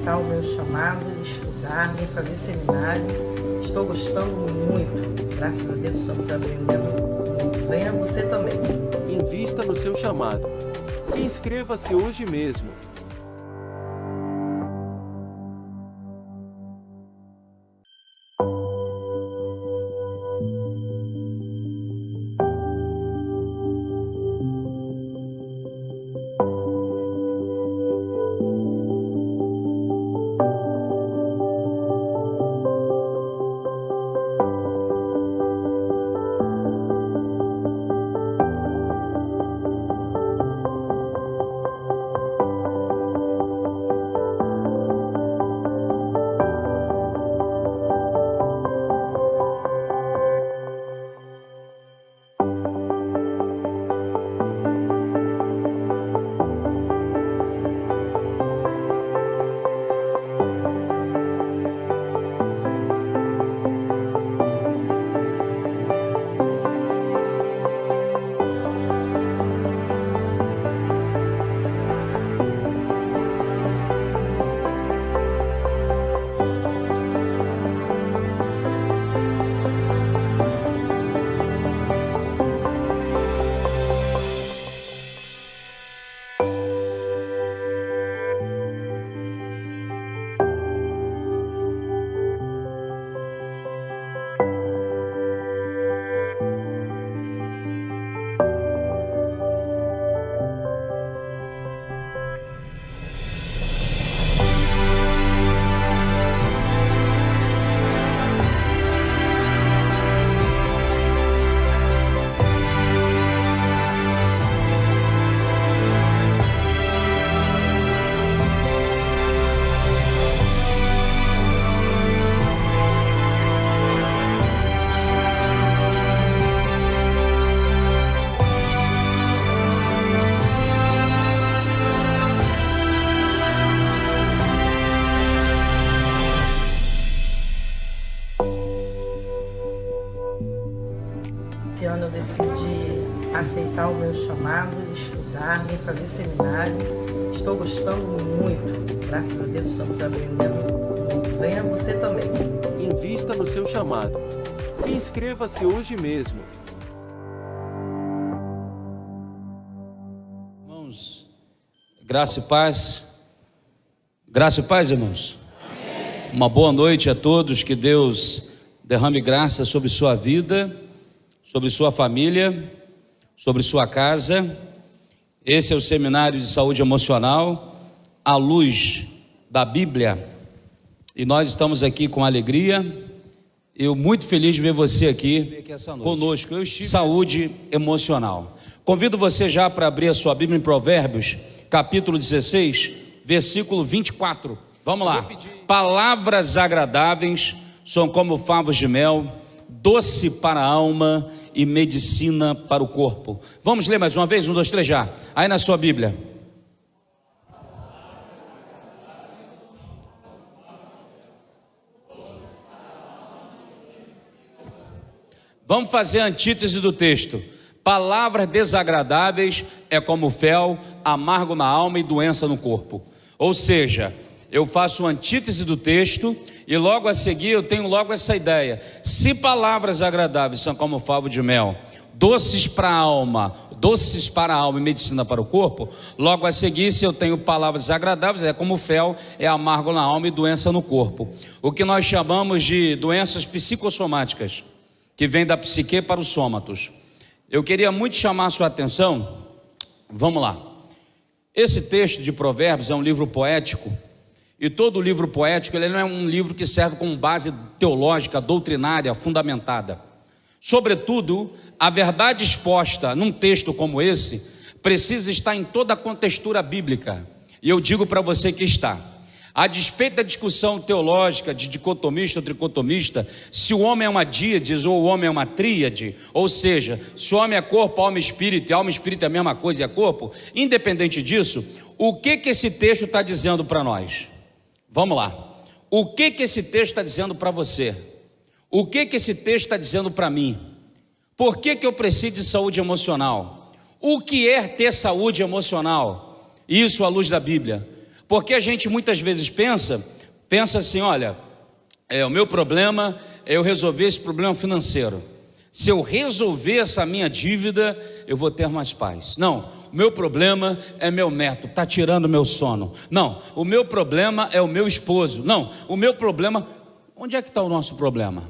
aceitar o meu chamado, de estudar, de fazer seminário. Estou gostando muito. Graças a Deus estamos aprendendo muito. Venha você também. Invista no seu chamado. Inscreva-se hoje mesmo. Esse ano eu decidi aceitar o meu chamado, de estudar, de fazer seminário. Estou gostando muito. Graças a Deus estamos aprendendo muito. Venha você também. Invista no seu chamado. Inscreva-se hoje mesmo. Irmãos, graça e paz. Graça e paz, irmãos. Amém. Uma boa noite a todos. Que Deus derrame graça sobre sua vida, sobre sua família, sobre sua casa. Esse é o Seminário de Saúde Emocional, à luz da Bíblia. E nós estamos aqui com alegria. Eu muito feliz de ver você aqui conosco. Saúde emocional. Convido você já para abrir a sua Bíblia em Provérbios, capítulo 16, versículo 24. Vamos lá. Palavras agradáveis são como favos de mel, doce para a alma e medicina para o corpo. Vamos ler mais uma vez? 1, 2, 3 já. Aí na sua Bíblia. Vamos fazer a antítese do texto. Palavras desagradáveis é como fel, amargo na alma e doença no corpo. Ou seja, eu faço uma antítese do texto e logo a seguir eu tenho logo essa ideia. Se palavras agradáveis são como favo de mel, doces para a alma e medicina para o corpo, logo a seguir, se eu tenho palavras agradáveis, é como fel, é amargo na alma e doença no corpo. O que nós chamamos de doenças psicossomáticas, que vem da psique para os sômatos. Eu queria muito chamar a sua atenção. Vamos lá. Esse texto de Provérbios é um livro poético. E todo livro poético, ele não é um livro que serve como base teológica, doutrinária, fundamentada. Sobretudo, a verdade exposta num texto como esse precisa estar em toda a contextura bíblica. E eu digo para você que está. A despeito da discussão teológica de dicotomista ou tricotomista, se o homem é uma díade ou o homem é uma tríade, ou seja, se o homem é corpo, alma e espírito, e alma e espírito é a mesma coisa e é corpo, independente disso, o que esse texto está dizendo para nós? Vamos lá. O que esse texto está dizendo para você? O que esse texto está dizendo para mim? Por que eu preciso de saúde emocional? O que é ter saúde emocional? Isso à luz da Bíblia. Porque a gente muitas vezes pensa assim, olha, o meu problema é eu resolver esse problema financeiro. Se eu resolver essa minha dívida, eu vou ter mais paz. Não, o meu problema é meu neto, está tirando meu sono. Não, o meu problema é o meu esposo. Não, o meu problema... Onde é que está o nosso problema?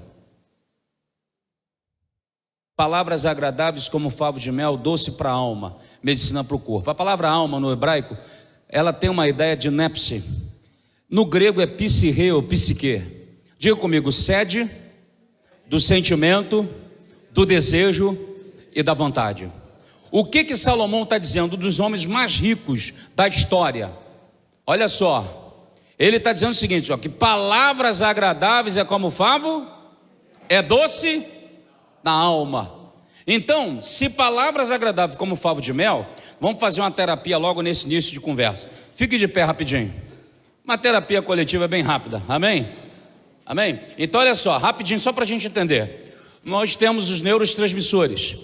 Palavras agradáveis como favo de mel, doce para a alma, medicina para o corpo. A palavra alma no hebraico, ela tem uma ideia de nepse. No grego é psique ou psique. Diga comigo, sede do sentimento, do desejo e da vontade. O que Salomão está dizendo dos homens mais ricos da história? Olha só, ele está dizendo o seguinte, ó, que palavras agradáveis é como favo, é doce na alma. Então, se palavras agradáveis como favo de mel, vamos fazer uma terapia logo nesse início de conversa. Fique de pé rapidinho. Uma terapia coletiva bem rápida, amém? Amém? Então olha só, rapidinho, só para a gente entender. Nós temos os neurotransmissores.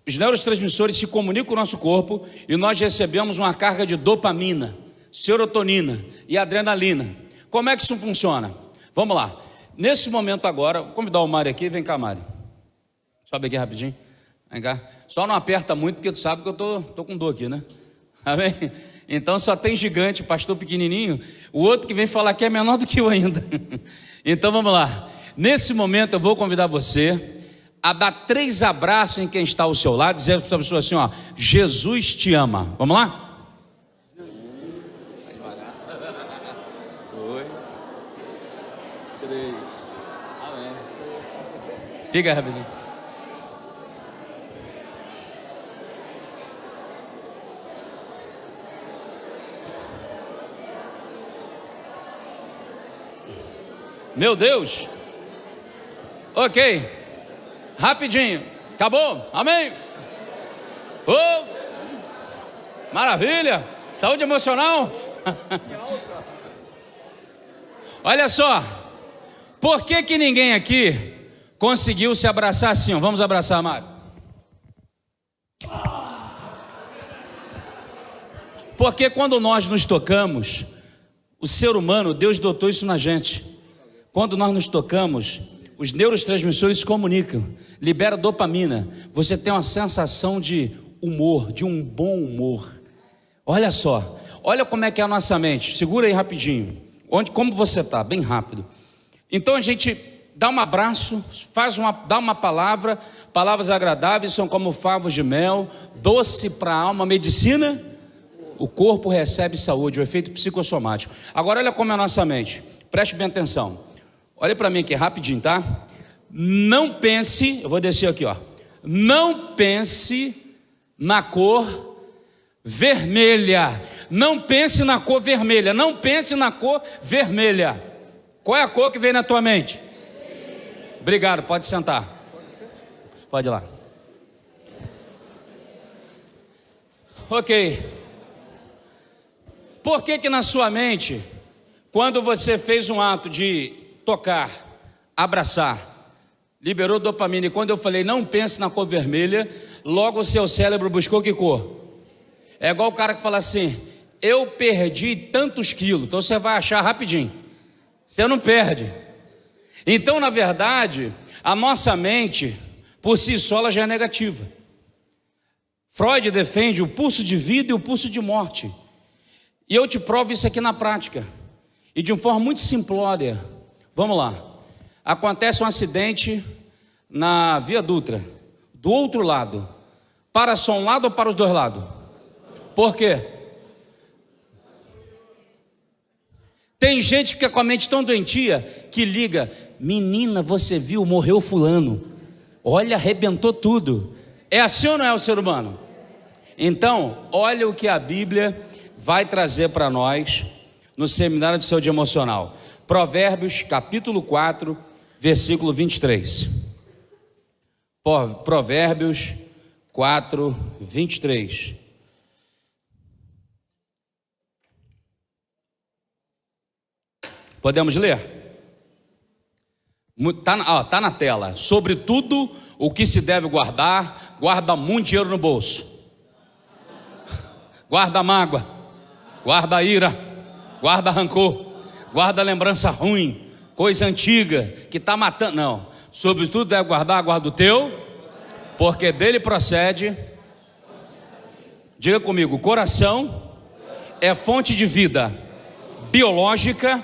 Os neurotransmissores se comunicam com o nosso corpo e nós recebemos uma carga de dopamina, serotonina e adrenalina. Como é que isso funciona? Vamos lá. Nesse momento agora, vou convidar o Mário aqui, vem cá, Mário. Sobe aqui rapidinho. Vem cá. Só não aperta muito porque tu sabe que eu tô com dor aqui, né? Amém? Então só tem gigante, pastor pequenininho. O outro que vem falar aqui é menor do que eu ainda. Então vamos lá. Nesse momento eu vou convidar você a dar 3 abraços em quem está ao seu lado, dizer para a pessoa assim, ó, Jesus te ama. Vamos lá? 2, 3. Amém. Fica rapidinho. Meu Deus. Ok. Rapidinho. Acabou? Amém? Oh, maravilha. Saúde emocional. Olha só. Por que ninguém aqui conseguiu se abraçar assim? Vamos abraçar, Mário. Porque quando nós nos tocamos, o ser humano, Deus dotou isso na gente. Quando nós nos tocamos, os neurotransmissores se comunicam, libera dopamina, você tem uma sensação de humor, de um bom humor. Olha só, olha como é que é a nossa mente, segura aí rapidinho, como você está, bem rápido. Então a gente dá um abraço, dá uma palavra, palavras agradáveis são como favos de mel, doce para a alma, medicina, o corpo recebe saúde, o efeito psicossomático. Agora olha como é a nossa mente, preste bem atenção. Olha para mim aqui rapidinho, tá? Não pense, eu vou descer aqui, ó. Não pense na cor vermelha. Não pense na cor vermelha. Não pense na cor vermelha. Qual é a cor que vem na tua mente? Obrigado, pode sentar. Pode ir lá. Ok. Por que na sua mente, quando você fez um ato de tocar, abraçar, liberou dopamina, e quando eu falei não pense na cor vermelha, logo o seu cérebro buscou que cor? É igual o cara que fala assim, eu perdi tantos quilos, então você vai achar rapidinho, você não perde. Então na verdade, a nossa mente, por si só, ela já é negativa. Freud defende o pulso de vida e o pulso de morte, e eu te provo isso aqui na prática, e de uma forma muito simplória. Vamos lá, acontece um acidente na Via Dutra, do outro lado, para só um lado ou para os dois lados? Por quê? Tem gente que fica com a mente tão doentia, que liga, menina, você viu, morreu fulano, olha, arrebentou tudo. É assim ou não é o ser humano? Então, olha o que a Bíblia vai trazer para nós, no Seminário de Saúde Emocional. Provérbios capítulo 4, versículo 23. Provérbios 4, 23. Podemos ler? Está na tela. Sobretudo o que se deve guardar, guarda muito dinheiro no bolso. Guarda mágoa, guarda ira, guarda rancor, guarda lembrança ruim, coisa antiga que está matando. Não, sobretudo deve guardar, guarda o teu, porque dele procede. Diga comigo, coração é fonte de vida biológica,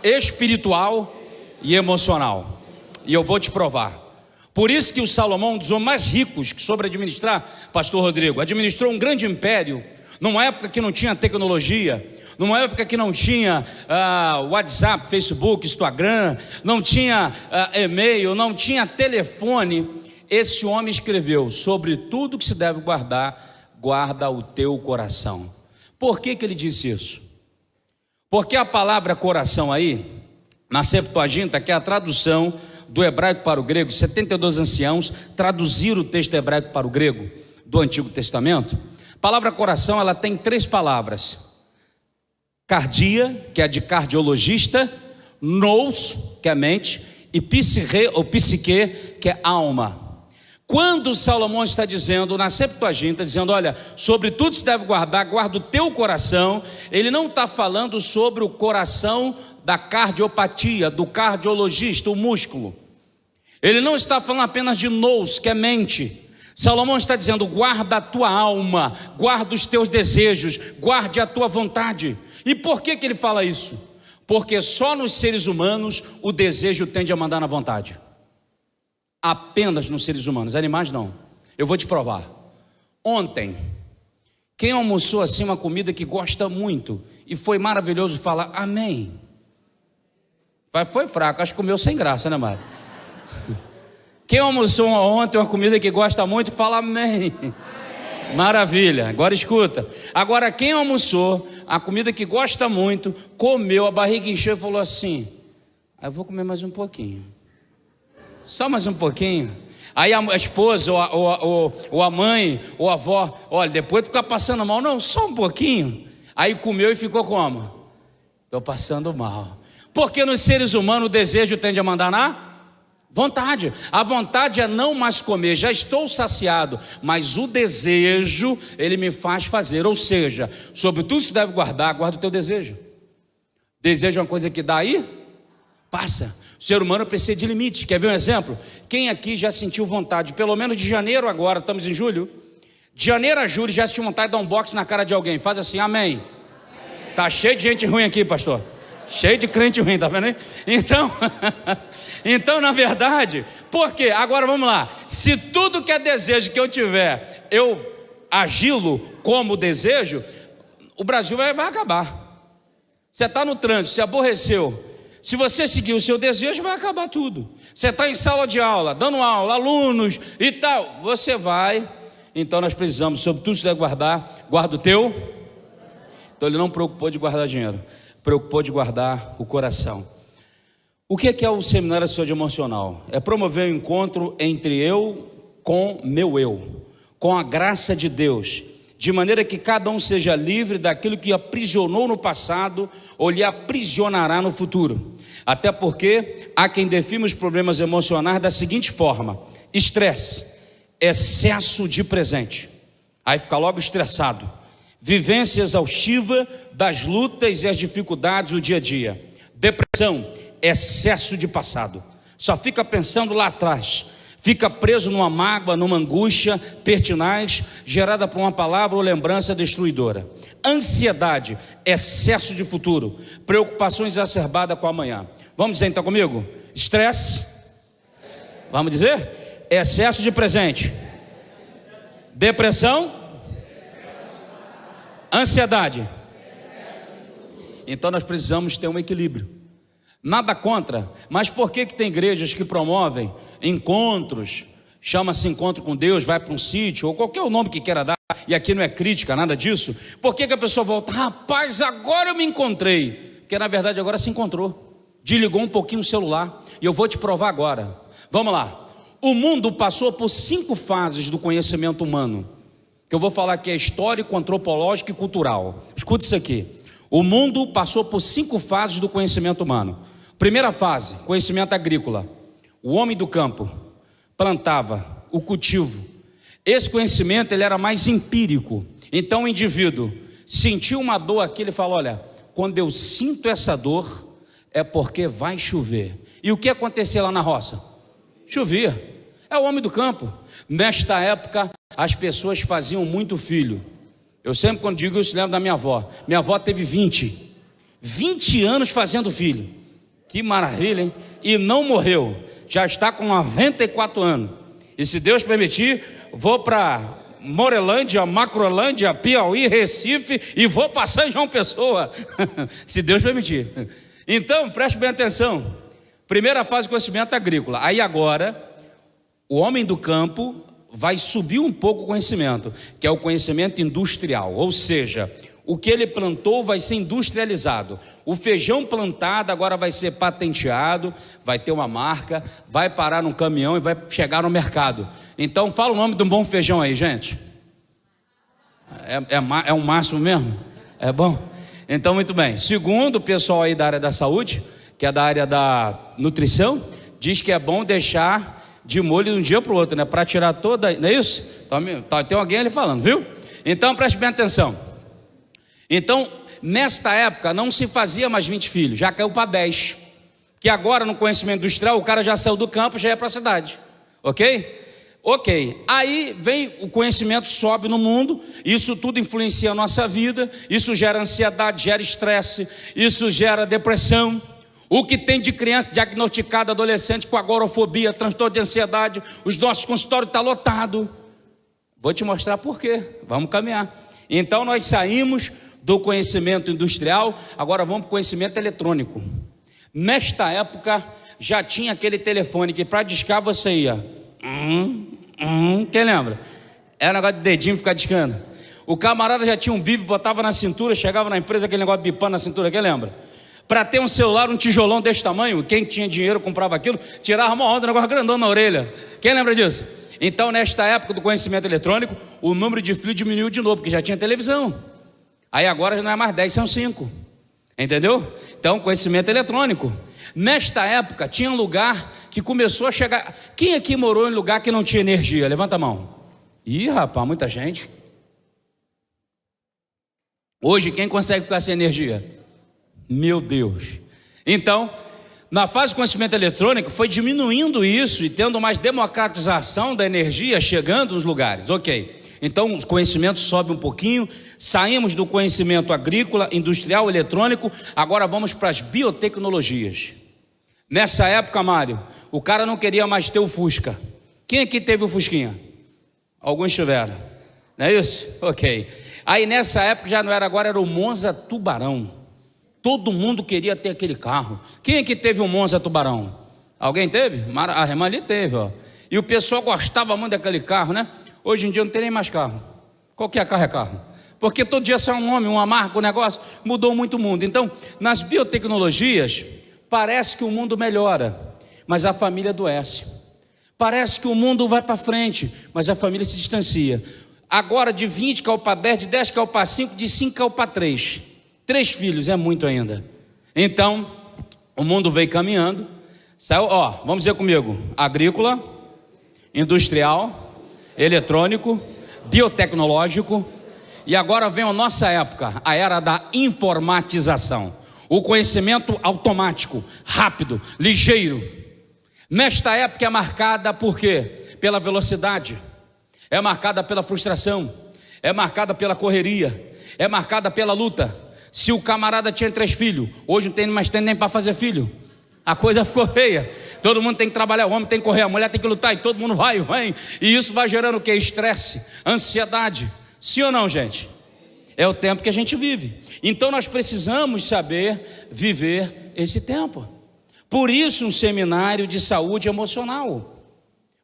espiritual e emocional. E eu vou te provar. Por isso que o Salomão, um dos homens mais ricos que soube administrar, pastor Rodrigo, administrou um grande império, numa época que não tinha tecnologia, numa época que não tinha WhatsApp, Facebook, Instagram, não tinha e-mail, não tinha telefone. Esse homem escreveu: sobre tudo que se deve guardar, guarda o teu coração. Por que ele disse isso? Porque a palavra coração aí, na Septuaginta, que é a tradução do hebraico para o grego, 72 anciãos traduziram o texto hebraico para o grego do Antigo Testamento. A palavra coração, ela tem 3 palavras: cardia, que é de cardiologista, nous, que é mente, e psique, ou psique, que é alma. Quando Salomão está dizendo na Septuaginta, dizendo, olha, sobre tudo se deve guardar, guarda o teu coração, ele não está falando sobre o coração da cardiopatia, do cardiologista, o músculo. Ele não está falando apenas de nous, que é mente. Salomão está dizendo, guarda a tua alma, guarda os teus desejos, guarde a tua vontade. E por que ele fala isso? Porque só nos seres humanos o desejo tende a mandar na vontade. Apenas nos seres humanos, animais não. Eu vou te provar. Ontem, quem almoçou assim uma comida que gosta muito e foi maravilhoso, fala amém. Foi fraco, acho que comeu sem graça, né, Mário? Quem almoçou ontem uma comida que gosta muito, fala amém. Maravilha, agora escuta. Agora quem almoçou a comida que gosta muito, comeu, a barriga encheu e falou assim: eu vou comer mais um pouquinho. Só mais um pouquinho. Aí a esposa, ou a mãe, ou a avó, olha, depois de ficar passando mal, não, só um pouquinho. Aí comeu e ficou como? Estou passando mal. Porque nos seres humanos o desejo tende a mandar na vontade. A vontade é não mais comer, já estou saciado, mas o desejo, ele me faz fazer. Ou seja, sobre tudo se deve guardar, guarda o teu desejo. Desejo é uma coisa que dá aí, passa. O ser humano precisa de limites. Quer ver um exemplo? Quem aqui já sentiu vontade, pelo menos de janeiro agora, estamos em julho, de janeiro a julho já sentiu vontade de dar um boxe na cara de alguém? Faz assim, amém. Tá cheio de gente ruim aqui, pastor. Cheio de crente ruim, tá vendo aí? Então, na verdade, por quê? Agora vamos lá. Se tudo que é desejo que eu tiver, eu agi-lo como desejo, o Brasil vai acabar. Você está no trânsito, se aborreceu. Se você seguir o seu desejo, vai acabar tudo. Você está em sala de aula, dando aula, alunos e tal, você vai. Então nós precisamos, sobre tudo se deve guardar, guarda o teu. Então ele não preocupou de guardar dinheiro, preocupou de guardar o coração. O que é o Seminário de Saúde Emocional? É promover um encontro entre eu com meu eu, com a graça de Deus, de maneira que cada um seja livre daquilo que aprisionou no passado ou lhe aprisionará no futuro. Até porque há quem define os problemas emocionais da seguinte forma: estresse, excesso de presente, aí fica logo estressado, vivência exaustiva das lutas e as dificuldades do dia a dia, depressão, excesso de passado, só fica pensando lá atrás, fica preso numa mágoa, numa angústia pertinaz, gerada por uma palavra ou lembrança destruidora. Ansiedade, excesso de futuro, preocupação exacerbada com o amanhã. Vamos dizer então comigo? Estresse, vamos dizer? Excesso de presente, depressão, ansiedade. Então nós precisamos ter um equilíbrio. Nada contra, mas por que tem igrejas que promovem encontros, chama-se encontro com Deus, vai para um sítio, ou qualquer nome que queira dar, e aqui não é crítica, nada disso. Por que a pessoa volta? Rapaz, agora eu me encontrei. Porque na verdade agora se encontrou, desligou um pouquinho o celular, e eu vou te provar agora. Vamos lá. O mundo passou por 5 fases do conhecimento humano, que eu vou falar que é histórico, antropológico e cultural. Escuta isso aqui. O mundo passou por 5 fases do conhecimento humano. Primeira fase, conhecimento agrícola. O homem do campo plantava o cultivo. Esse conhecimento ele era mais empírico. Então o indivíduo sentiu uma dor aqui, ele fala: olha, quando eu sinto essa dor, é porque vai chover. E o que acontecia lá na roça? Chovia. É o homem do campo. Nesta época, as pessoas faziam muito filho. Eu sempre, quando digo isso, lembro da minha avó. Minha avó teve 20 anos fazendo filho. Que maravilha, hein? E não morreu. Já está com 94 anos. E se Deus permitir, vou para Morelândia, Macrolândia, Piauí, Recife e vou passar em João Pessoa. Se Deus permitir. Então, preste bem atenção. Primeira fase, conhecimento agrícola. Aí agora, o homem do campo vai subir um pouco o conhecimento, que é o conhecimento industrial. Ou seja, o que ele plantou vai ser industrializado. O feijão plantado agora vai ser patenteado, vai ter uma marca, vai parar num caminhão e vai chegar no mercado. Então, fala o nome de um bom feijão aí, gente. É um máximo mesmo? É bom? Então, muito bem. Segundo, o pessoal aí da área da saúde, que é da área da nutrição, diz que é bom deixar de molho de um dia para o outro, né? Para tirar toda, não é isso? Tem alguém ali falando, viu? Então, preste bem atenção. Então, nesta época, não se fazia mais 20 filhos, já caiu para 10. Que agora, no conhecimento industrial, o cara já saiu do campo, já é para a cidade. Ok? Ok. Aí vem o conhecimento, sobe no mundo, isso tudo influencia a nossa vida, isso gera ansiedade, gera estresse, isso gera depressão. O que tem de criança diagnosticada, adolescente com agorafobia, transtorno de ansiedade, os nossos consultórios estão lotados. Vou te mostrar por quê. Vamos caminhar. Então nós saímos do conhecimento industrial, agora vamos para o conhecimento eletrônico. Nesta época já tinha aquele telefone que para discar você ia. Quem lembra? Era um negócio de dedinho ficar discando. O camarada já tinha um bip, botava na cintura, chegava na empresa, aquele negócio bipando na cintura, quem lembra? Para ter um celular, um tijolão desse tamanho, quem tinha dinheiro comprava aquilo, tirava uma onda, um negócio grandão na orelha. Quem lembra disso? Então, nesta época do conhecimento eletrônico, o número de fios diminuiu de novo, porque já tinha televisão. Aí agora já não é mais 10, são 5. Entendeu? Então, conhecimento eletrônico. Nesta época, tinha um lugar que começou a chegar. Quem aqui morou em lugar que não tinha energia? Levanta a mão. Ih, rapaz, muita gente. Hoje, quem consegue ficar sem energia? Meu Deus. Então, na fase do conhecimento eletrônico, foi diminuindo isso e tendo mais democratização da energia chegando nos lugares. Ok. Então, o conhecimento sobe um pouquinho, saímos do conhecimento agrícola, industrial, eletrônico, agora vamos para as biotecnologias. Nessa época, Mário, o cara não queria mais ter o Fusca. Quem aqui teve o Fusquinha? Alguns tiveram, não é isso? Ok. Aí nessa época já não era, agora era o Monza Tubarão. Todo mundo queria ter aquele carro. Quem aqui teve um Monza Tubarão? Alguém teve? A irmã ali teve, ó. E o pessoal gostava muito daquele carro, né? Hoje em dia não tem nem mais carro. Qualquer carro é carro. Porque todo dia sai um nome, uma marca, um negócio. Mudou muito o mundo. Então, nas biotecnologias, parece que o mundo melhora, mas a família adoece. Parece que o mundo vai para frente, mas a família se distancia. Agora de 20 caiu para 10, de 10 caiu para 5, de 5 caiu para 3. 3 filhos é muito ainda. Então, o mundo veio caminhando. Saiu, ó, vamos dizer comigo: agrícola, industrial, eletrônico, biotecnológico, e agora vem a nossa época, a era da informatização, o conhecimento automático, rápido, ligeiro. Nesta época é marcada por quê? Pela velocidade, é marcada pela frustração, é marcada pela correria, é marcada pela luta. Se o camarada tinha 3 filhos, hoje não tem mais tempo nem para fazer filho. A coisa ficou feia. Todo mundo tem que trabalhar, o homem tem que correr, a mulher tem que lutar, e todo mundo vai, vem. E isso vai gerando o quê? Estresse, ansiedade. Sim ou não, gente? É o tempo que a gente vive. Então nós precisamos saber viver esse tempo. Por isso um seminário de saúde emocional.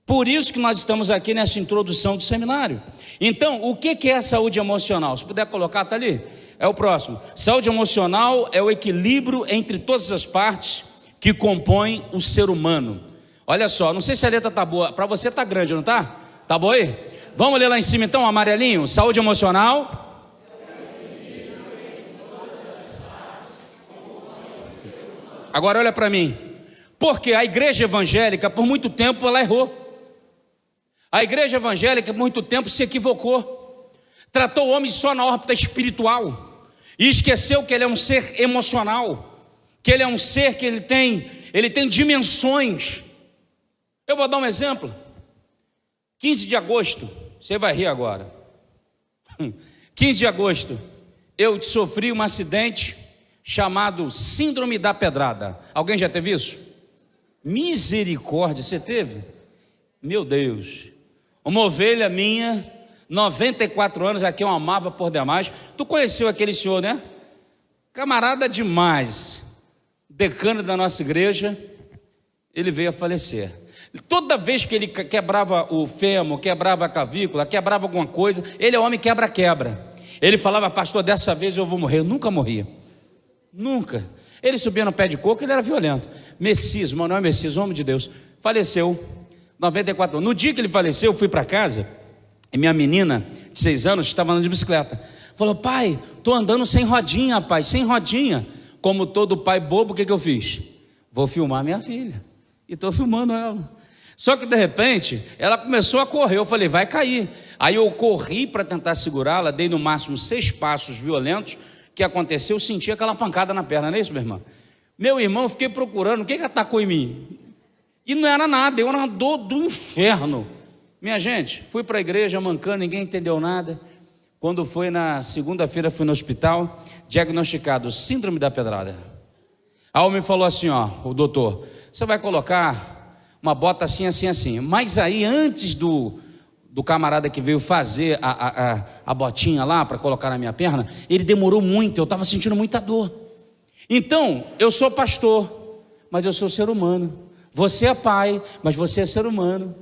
Por isso que nós estamos aqui nessa introdução do seminário. Então, o que é a saúde emocional? Se puder colocar, tá ali. É o próximo. Saúde emocional é o equilíbrio entre todas as partes que compõem o ser humano. Olha só, não sei se a letra tá boa, para você tá grande, não tá? Tá boa aí? Vamos ler lá em cima então, amarelinho. Saúde emocional. Agora olha para mim. Porque a igreja evangélica, por muito tempo, ela errou. A igreja evangélica, por muito tempo, se equivocou. Tratou o homem só na órbita espiritual. e esqueceu que ele é um ser emocional, que ele é um ser que ele tem dimensões. Eu vou dar um exemplo. 15 de agosto, você vai rir agora. 15 de agosto, eu sofri um acidente chamado Síndrome da Pedrada. Alguém já teve isso? Misericórdia, você teve? Meu Deus. Uma ovelha minha, 94 anos, aqui eu amava por demais. Tu conheceu aquele senhor, né? Camarada demais, decano da nossa igreja. Ele veio a falecer. Toda vez que ele quebrava o fêmur, quebrava a clavícula, quebrava alguma coisa, ele é homem quebra-quebra. Ele falava: pastor, dessa vez eu vou morrer. Eu nunca morria, nunca. Ele subia no pé de coco, ele era violento. Messias, Manuel Messias, homem de Deus, faleceu, 94 anos. No dia que ele faleceu, eu fui para casa, e minha menina de 6 anos estava andando de bicicleta. Falou: pai, estou andando sem rodinha, pai, sem rodinha. Como todo pai bobo, o que eu fiz? Vou filmar minha filha, e estou filmando ela. Só que de repente, ela começou a correr, eu falei: vai cair. Aí eu corri para tentar segurá-la, dei no máximo 6 passos violentos. O que aconteceu? Eu senti aquela pancada na perna, não é isso, meu irmão? Meu irmão, eu fiquei procurando, o que atacou em mim? E não era nada, eu era uma dor do inferno. Minha gente, fui para a igreja mancando, ninguém entendeu nada. Quando foi na segunda-feira, fui no hospital, diagnosticado Síndrome da Pedrada. Aí o homem falou assim, ó, o doutor: você vai colocar uma bota assim, assim, assim. Mas aí, antes do camarada que veio fazer a botinha lá para colocar na minha perna, ele demorou muito, eu estava sentindo muita dor. Então, eu sou pastor, mas eu sou ser humano. Você é pai, mas você é ser humano.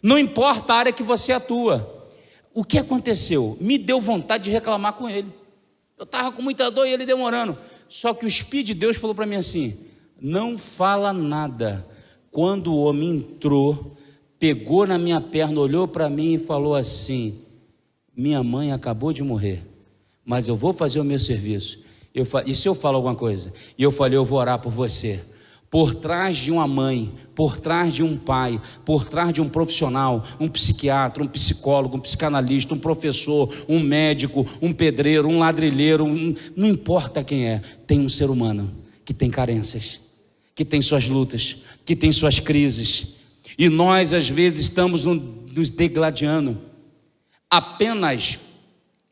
Não importa a área que você atua. O que aconteceu? Me deu vontade de reclamar com ele. Eu estava com muita dor e ele demorando. Só que o Espírito de Deus falou para mim assim: não fala nada. Quando o homem entrou, pegou na minha perna, olhou para mim e falou assim: minha mãe acabou de morrer, mas eu vou fazer o meu serviço. E se eu falo alguma coisa? E eu falei: eu vou orar por você. Por trás de uma mãe, por trás de um pai, por trás de um profissional, um psiquiatra, um psicólogo, um psicanalista, um professor, um médico, um pedreiro, um ladrilheiro, não importa quem é, tem um ser humano que tem carências, que tem suas lutas, que tem suas crises. E nós às vezes estamos nos degladiando. Apenas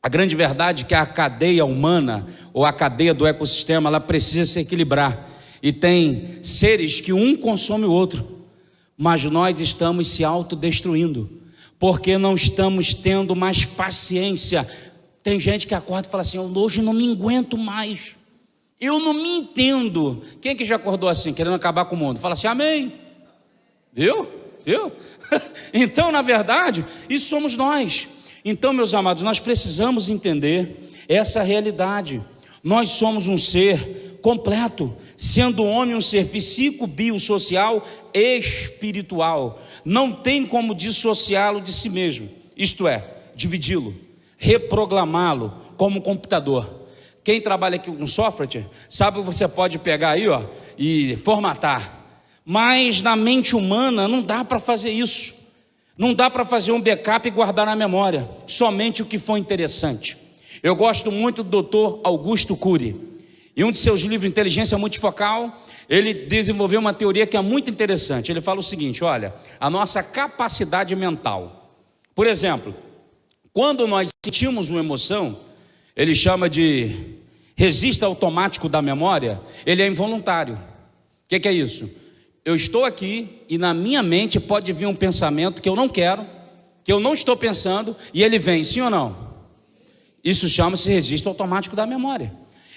a grande verdade é que a cadeia humana, ou a cadeia do ecossistema, ela precisa se equilibrar. E tem seres que um consome o outro, mas nós estamos se autodestruindo, porque não estamos tendo mais paciência. Tem gente que acorda e fala assim: hoje não me aguento mais, eu não me entendo. Quem que já acordou assim, querendo acabar com o mundo? Fala assim: amém. Viu? Então, na verdade, isso somos nós. Então, meus amados, nós precisamos entender essa realidade. Nós somos um ser completo, sendo o homem um ser psíquico, biosocial, espiritual. Não tem como dissociá-lo de si mesmo, isto é, dividi-lo, reprogramá-lo como um computador. Quem trabalha aqui com software sabe que você pode pegar aí, ó, e formatar. Mas na mente humana não dá para fazer isso. Não dá para fazer um backup e guardar na memória somente o que foi interessante. Eu gosto muito do Dr. Augusto Cury. Em um de seus livros, Inteligência Multifocal, ele desenvolveu uma teoria que é muito interessante. Ele fala o seguinte: olha, a nossa capacidade mental. Por exemplo, quando nós sentimos uma emoção, ele chama de registro automático da memória, ele é involuntário. O que é isso? Eu estou aqui e na minha mente pode vir um pensamento que eu não quero, que eu não estou pensando, e ele vem, sim ou não? Isso chama-se registro automático da memória.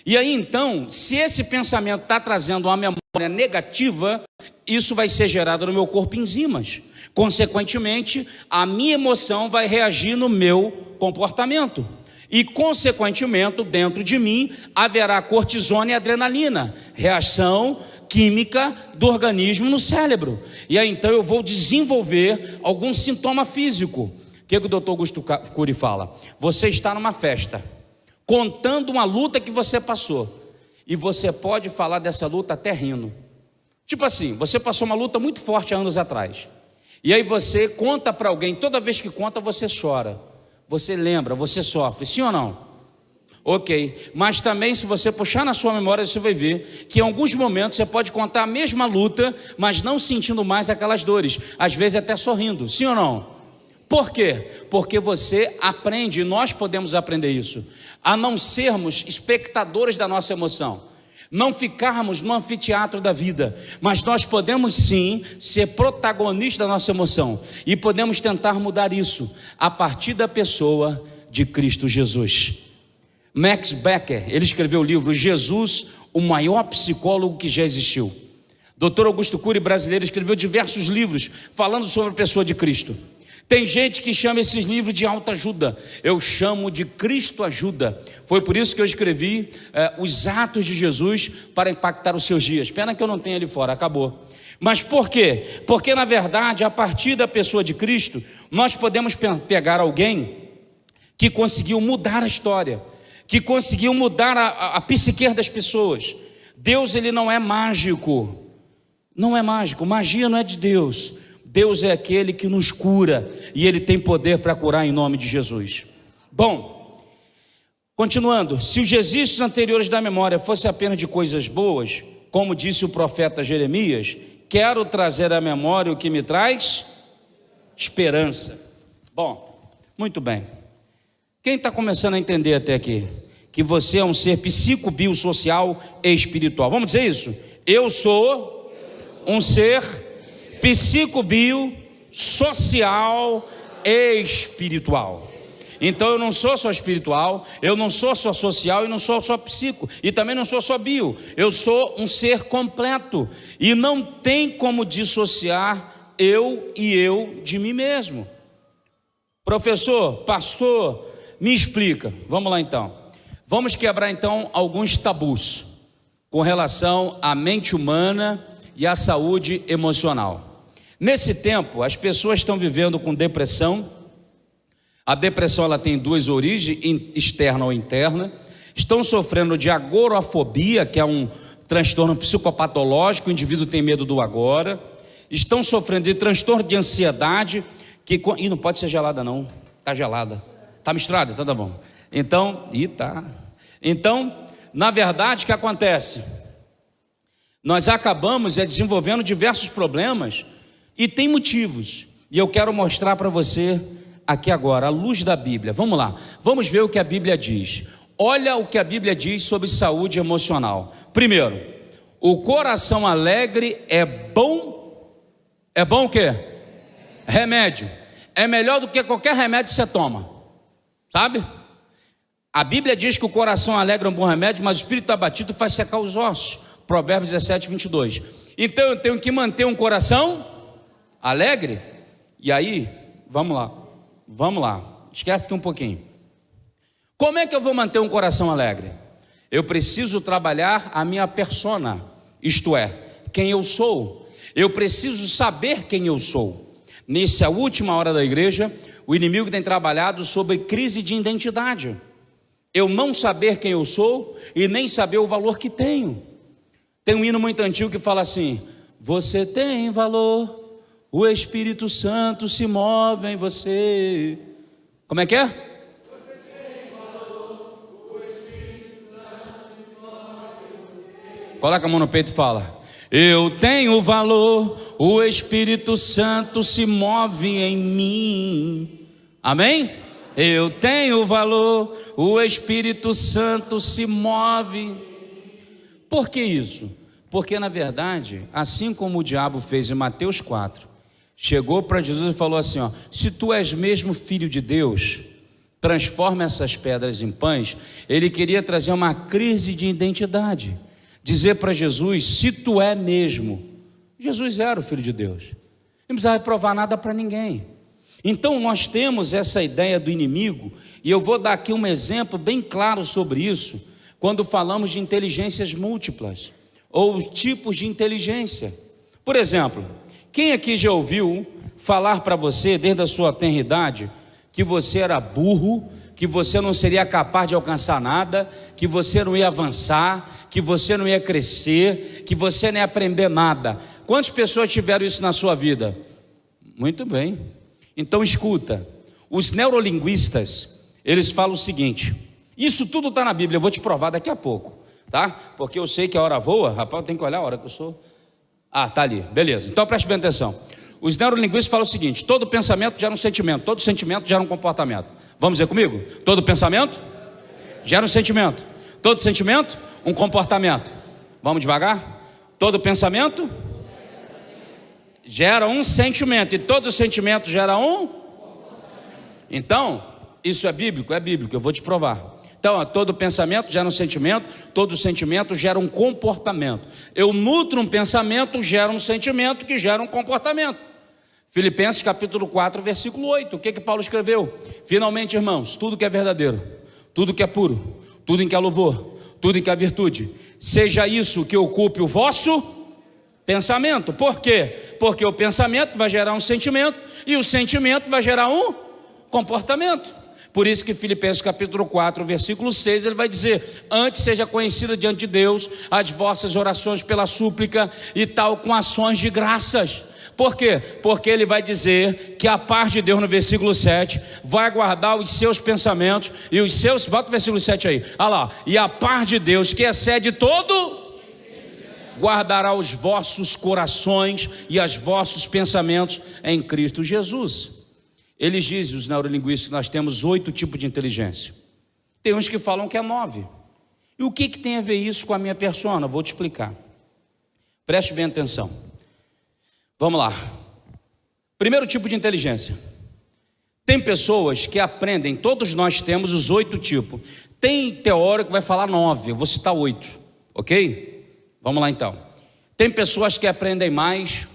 E aí então, se esse pensamento está trazendo uma memória negativa, isso vai ser gerado no meu corpo enzimas. Consequentemente, a minha emoção vai reagir no meu comportamento. E consequentemente, dentro de mim, haverá cortisona e adrenalina, reação química do organismo no cérebro. E aí então eu vou desenvolver algum sintoma físico. O que o Dr. Augusto Cury fala? Você está numa festa, contando uma luta que você passou, e você pode falar dessa luta até rindo. Tipo assim, você passou uma luta muito forte há anos atrás, e aí você conta para alguém, toda vez que conta você chora, você lembra, você sofre, sim ou não? Ok, mas também se você puxar na sua memória, você vai ver que em alguns momentos você pode contar a mesma luta, mas não sentindo mais aquelas dores, às vezes até sorrindo, sim ou não? Por quê? Porque você aprende, e nós podemos aprender isso, a não sermos espectadores da nossa emoção, não ficarmos no anfiteatro da vida, mas nós podemos sim ser protagonistas da nossa emoção, e podemos tentar mudar isso, a partir da pessoa de Cristo Jesus. Max Becker, ele escreveu o livro Jesus, o maior psicólogo que já existiu. Dr. Augusto Cury, brasileiro, escreveu diversos livros falando sobre a pessoa de Cristo. Tem gente que chama esses livros de autoajuda, eu chamo de Cristo Ajuda. Foi por isso que eu escrevi os Atos de Jesus para impactar os seus dias. Pena que eu não tenho ali fora, acabou. Mas por quê? Porque na verdade, a partir da pessoa de Cristo, nós podemos pegar alguém que conseguiu mudar a história, que conseguiu mudar a psique das pessoas. Deus, ele não é mágico, não é mágico, magia não é de Deus. Deus é aquele que nos cura, e ele tem poder para curar em nome de Jesus. Bom, continuando, se os registros anteriores da memória fossem apenas de coisas boas, como disse o profeta Jeremias, quero trazer à memória o que me traz esperança. Bom, muito bem. Quem está começando a entender até aqui? Que você é um ser psicobiosocial e espiritual. Vamos dizer isso? Eu sou um ser psicobiosocial e espiritual. Então eu não sou só espiritual, eu não sou só social e não sou só psico, e também não sou só bio. Eu sou um ser completo, e não tem como dissociar eu de mim mesmo. Professor, pastor, me explica. Vamos lá então. Vamos quebrar então alguns tabus com relação à mente humana e à saúde emocional. Nesse tempo, as pessoas estão vivendo com depressão. A depressão, ela tem duas origens, externa ou interna. Estão sofrendo de agorafobia, que é um transtorno psicopatológico, o indivíduo tem medo do agora. Estão sofrendo de transtorno de ansiedade, e não pode ser gelada não, está gelada. Está misturado? Então tá bom. Então, na verdade, o que acontece? Nós acabamos desenvolvendo diversos problemas, e tem motivos, e eu quero mostrar para você aqui agora, à luz da Bíblia. Vamos lá, vamos ver o que a Bíblia diz. Olha o que a Bíblia diz sobre saúde emocional. Primeiro, o coração alegre é bom. É bom o quê? Remédio. É melhor do que qualquer remédio que você toma, sabe? A Bíblia diz que o coração alegre é um bom remédio, mas o espírito abatido faz secar os ossos. Provérbios 17, 22. Então eu tenho que manter um coração alegre. E aí, vamos lá, esquece aqui um pouquinho. Como é que eu vou manter um coração alegre? Eu preciso trabalhar a minha persona, isto é, quem eu sou. Eu preciso saber quem eu sou. Nessa última hora da igreja, o inimigo tem trabalhado sobre crise de identidade. Eu não saber quem eu sou e nem saber o valor que tenho. Tem um hino muito antigo que fala assim: você tem valor, o Espírito Santo se move em você. Como é que é? Você tem valor, o Espírito Santo se move em você. Coloca a mão no peito e fala: eu tenho valor, o Espírito Santo se move em mim. Amém? Eu tenho valor, o Espírito Santo se move. Por que isso? Porque na verdade, assim como o diabo fez em Mateus 4, chegou para Jesus e falou assim, ó: se tu és mesmo filho de Deus, transforma essas pedras em pães. Ele queria trazer uma crise de identidade, dizer para Jesus: se tu é mesmo. Jesus era o filho de Deus, não precisava provar nada para ninguém. Então nós temos essa ideia do inimigo, e eu vou dar aqui um exemplo bem claro sobre isso, quando falamos de inteligências múltiplas, ou tipos de inteligência. Por exemplo, quem aqui já ouviu falar para você, desde a sua tenridade, que você era burro, que você não seria capaz de alcançar nada, que você não ia avançar, que você não ia crescer, que você não ia aprender nada? Quantas pessoas tiveram isso na sua vida? Muito bem. Então escuta, os neurolinguistas, eles falam o seguinte, Isso tudo está na Bíblia, eu vou te provar daqui a pouco, tá? Porque eu sei que a hora voa, rapaz, eu tenho que olhar a hora que eu sou. Ah, tá ali, beleza. Então preste bem atenção. Os neurolinguistas falam o seguinte: todo pensamento gera um sentimento, todo sentimento gera um comportamento. Vamos dizer comigo? Todo pensamento gera um sentimento, todo sentimento, um comportamento. Vamos devagar? Todo pensamento gera um sentimento, e todo sentimento gera um. Então, isso é bíblico, eu vou te provar. Então, todo pensamento gera um sentimento, todo sentimento gera um comportamento. Eu nutro um pensamento, gera um sentimento que gera um comportamento. Filipenses capítulo 4, versículo 8, o que Paulo escreveu? Finalmente, irmãos, tudo que é verdadeiro, tudo que é puro, tudo em que há louvor, tudo em que há virtude, seja isso que ocupe o vosso pensamento. Por quê? Porque o pensamento vai gerar um sentimento, e o sentimento vai gerar um comportamento. Por isso que Filipenses capítulo 4, versículo 6, ele vai dizer: antes seja conhecida diante de Deus as vossas orações pela súplica e tal, com ações de graças. Por quê? Porque ele vai dizer que a paz de Deus, no versículo 7, vai guardar os seus pensamentos e os seus, bota o versículo 7 aí, olha lá, e a paz de Deus, que excede todo, guardará os vossos corações e os vossos pensamentos em Cristo Jesus. Eles dizem, os neurolinguistas, que nós temos 8 tipos de inteligência. Tem uns que falam que é 9. E o que tem a ver isso com a minha persona? Vou te explicar. Preste bem atenção. Vamos lá. Primeiro tipo de inteligência. Tem pessoas que aprendem, todos nós temos os 8 tipos. Tem teórico que vai falar 9, eu vou citar 8, ok? Vamos lá então. Tem pessoas que aprendem mais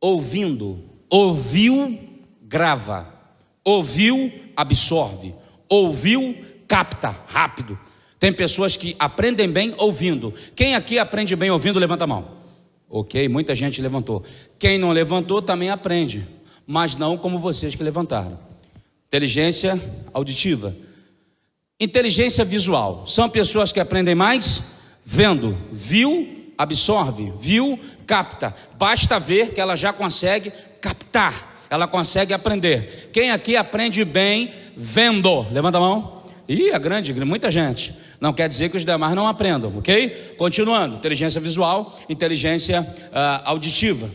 ouvindo. Ouviu, grava. Ouviu, absorve. Ouviu, capta, rápido. Tem pessoas que aprendem bem ouvindo. Quem aqui aprende bem ouvindo, levanta a mão. Ok, muita gente levantou. Quem não levantou também aprende, mas não como vocês que levantaram. Inteligência auditiva. Inteligência visual. São pessoas que aprendem mais vendo. Viu, absorve. Viu, capta. Basta ver que ela já consegue captar. Ela consegue aprender. Quem aqui aprende bem vendo? Levanta a mão. Ih, muita gente. Não quer dizer que os demais não aprendam, ok? Continuando, inteligência visual, inteligência auditiva.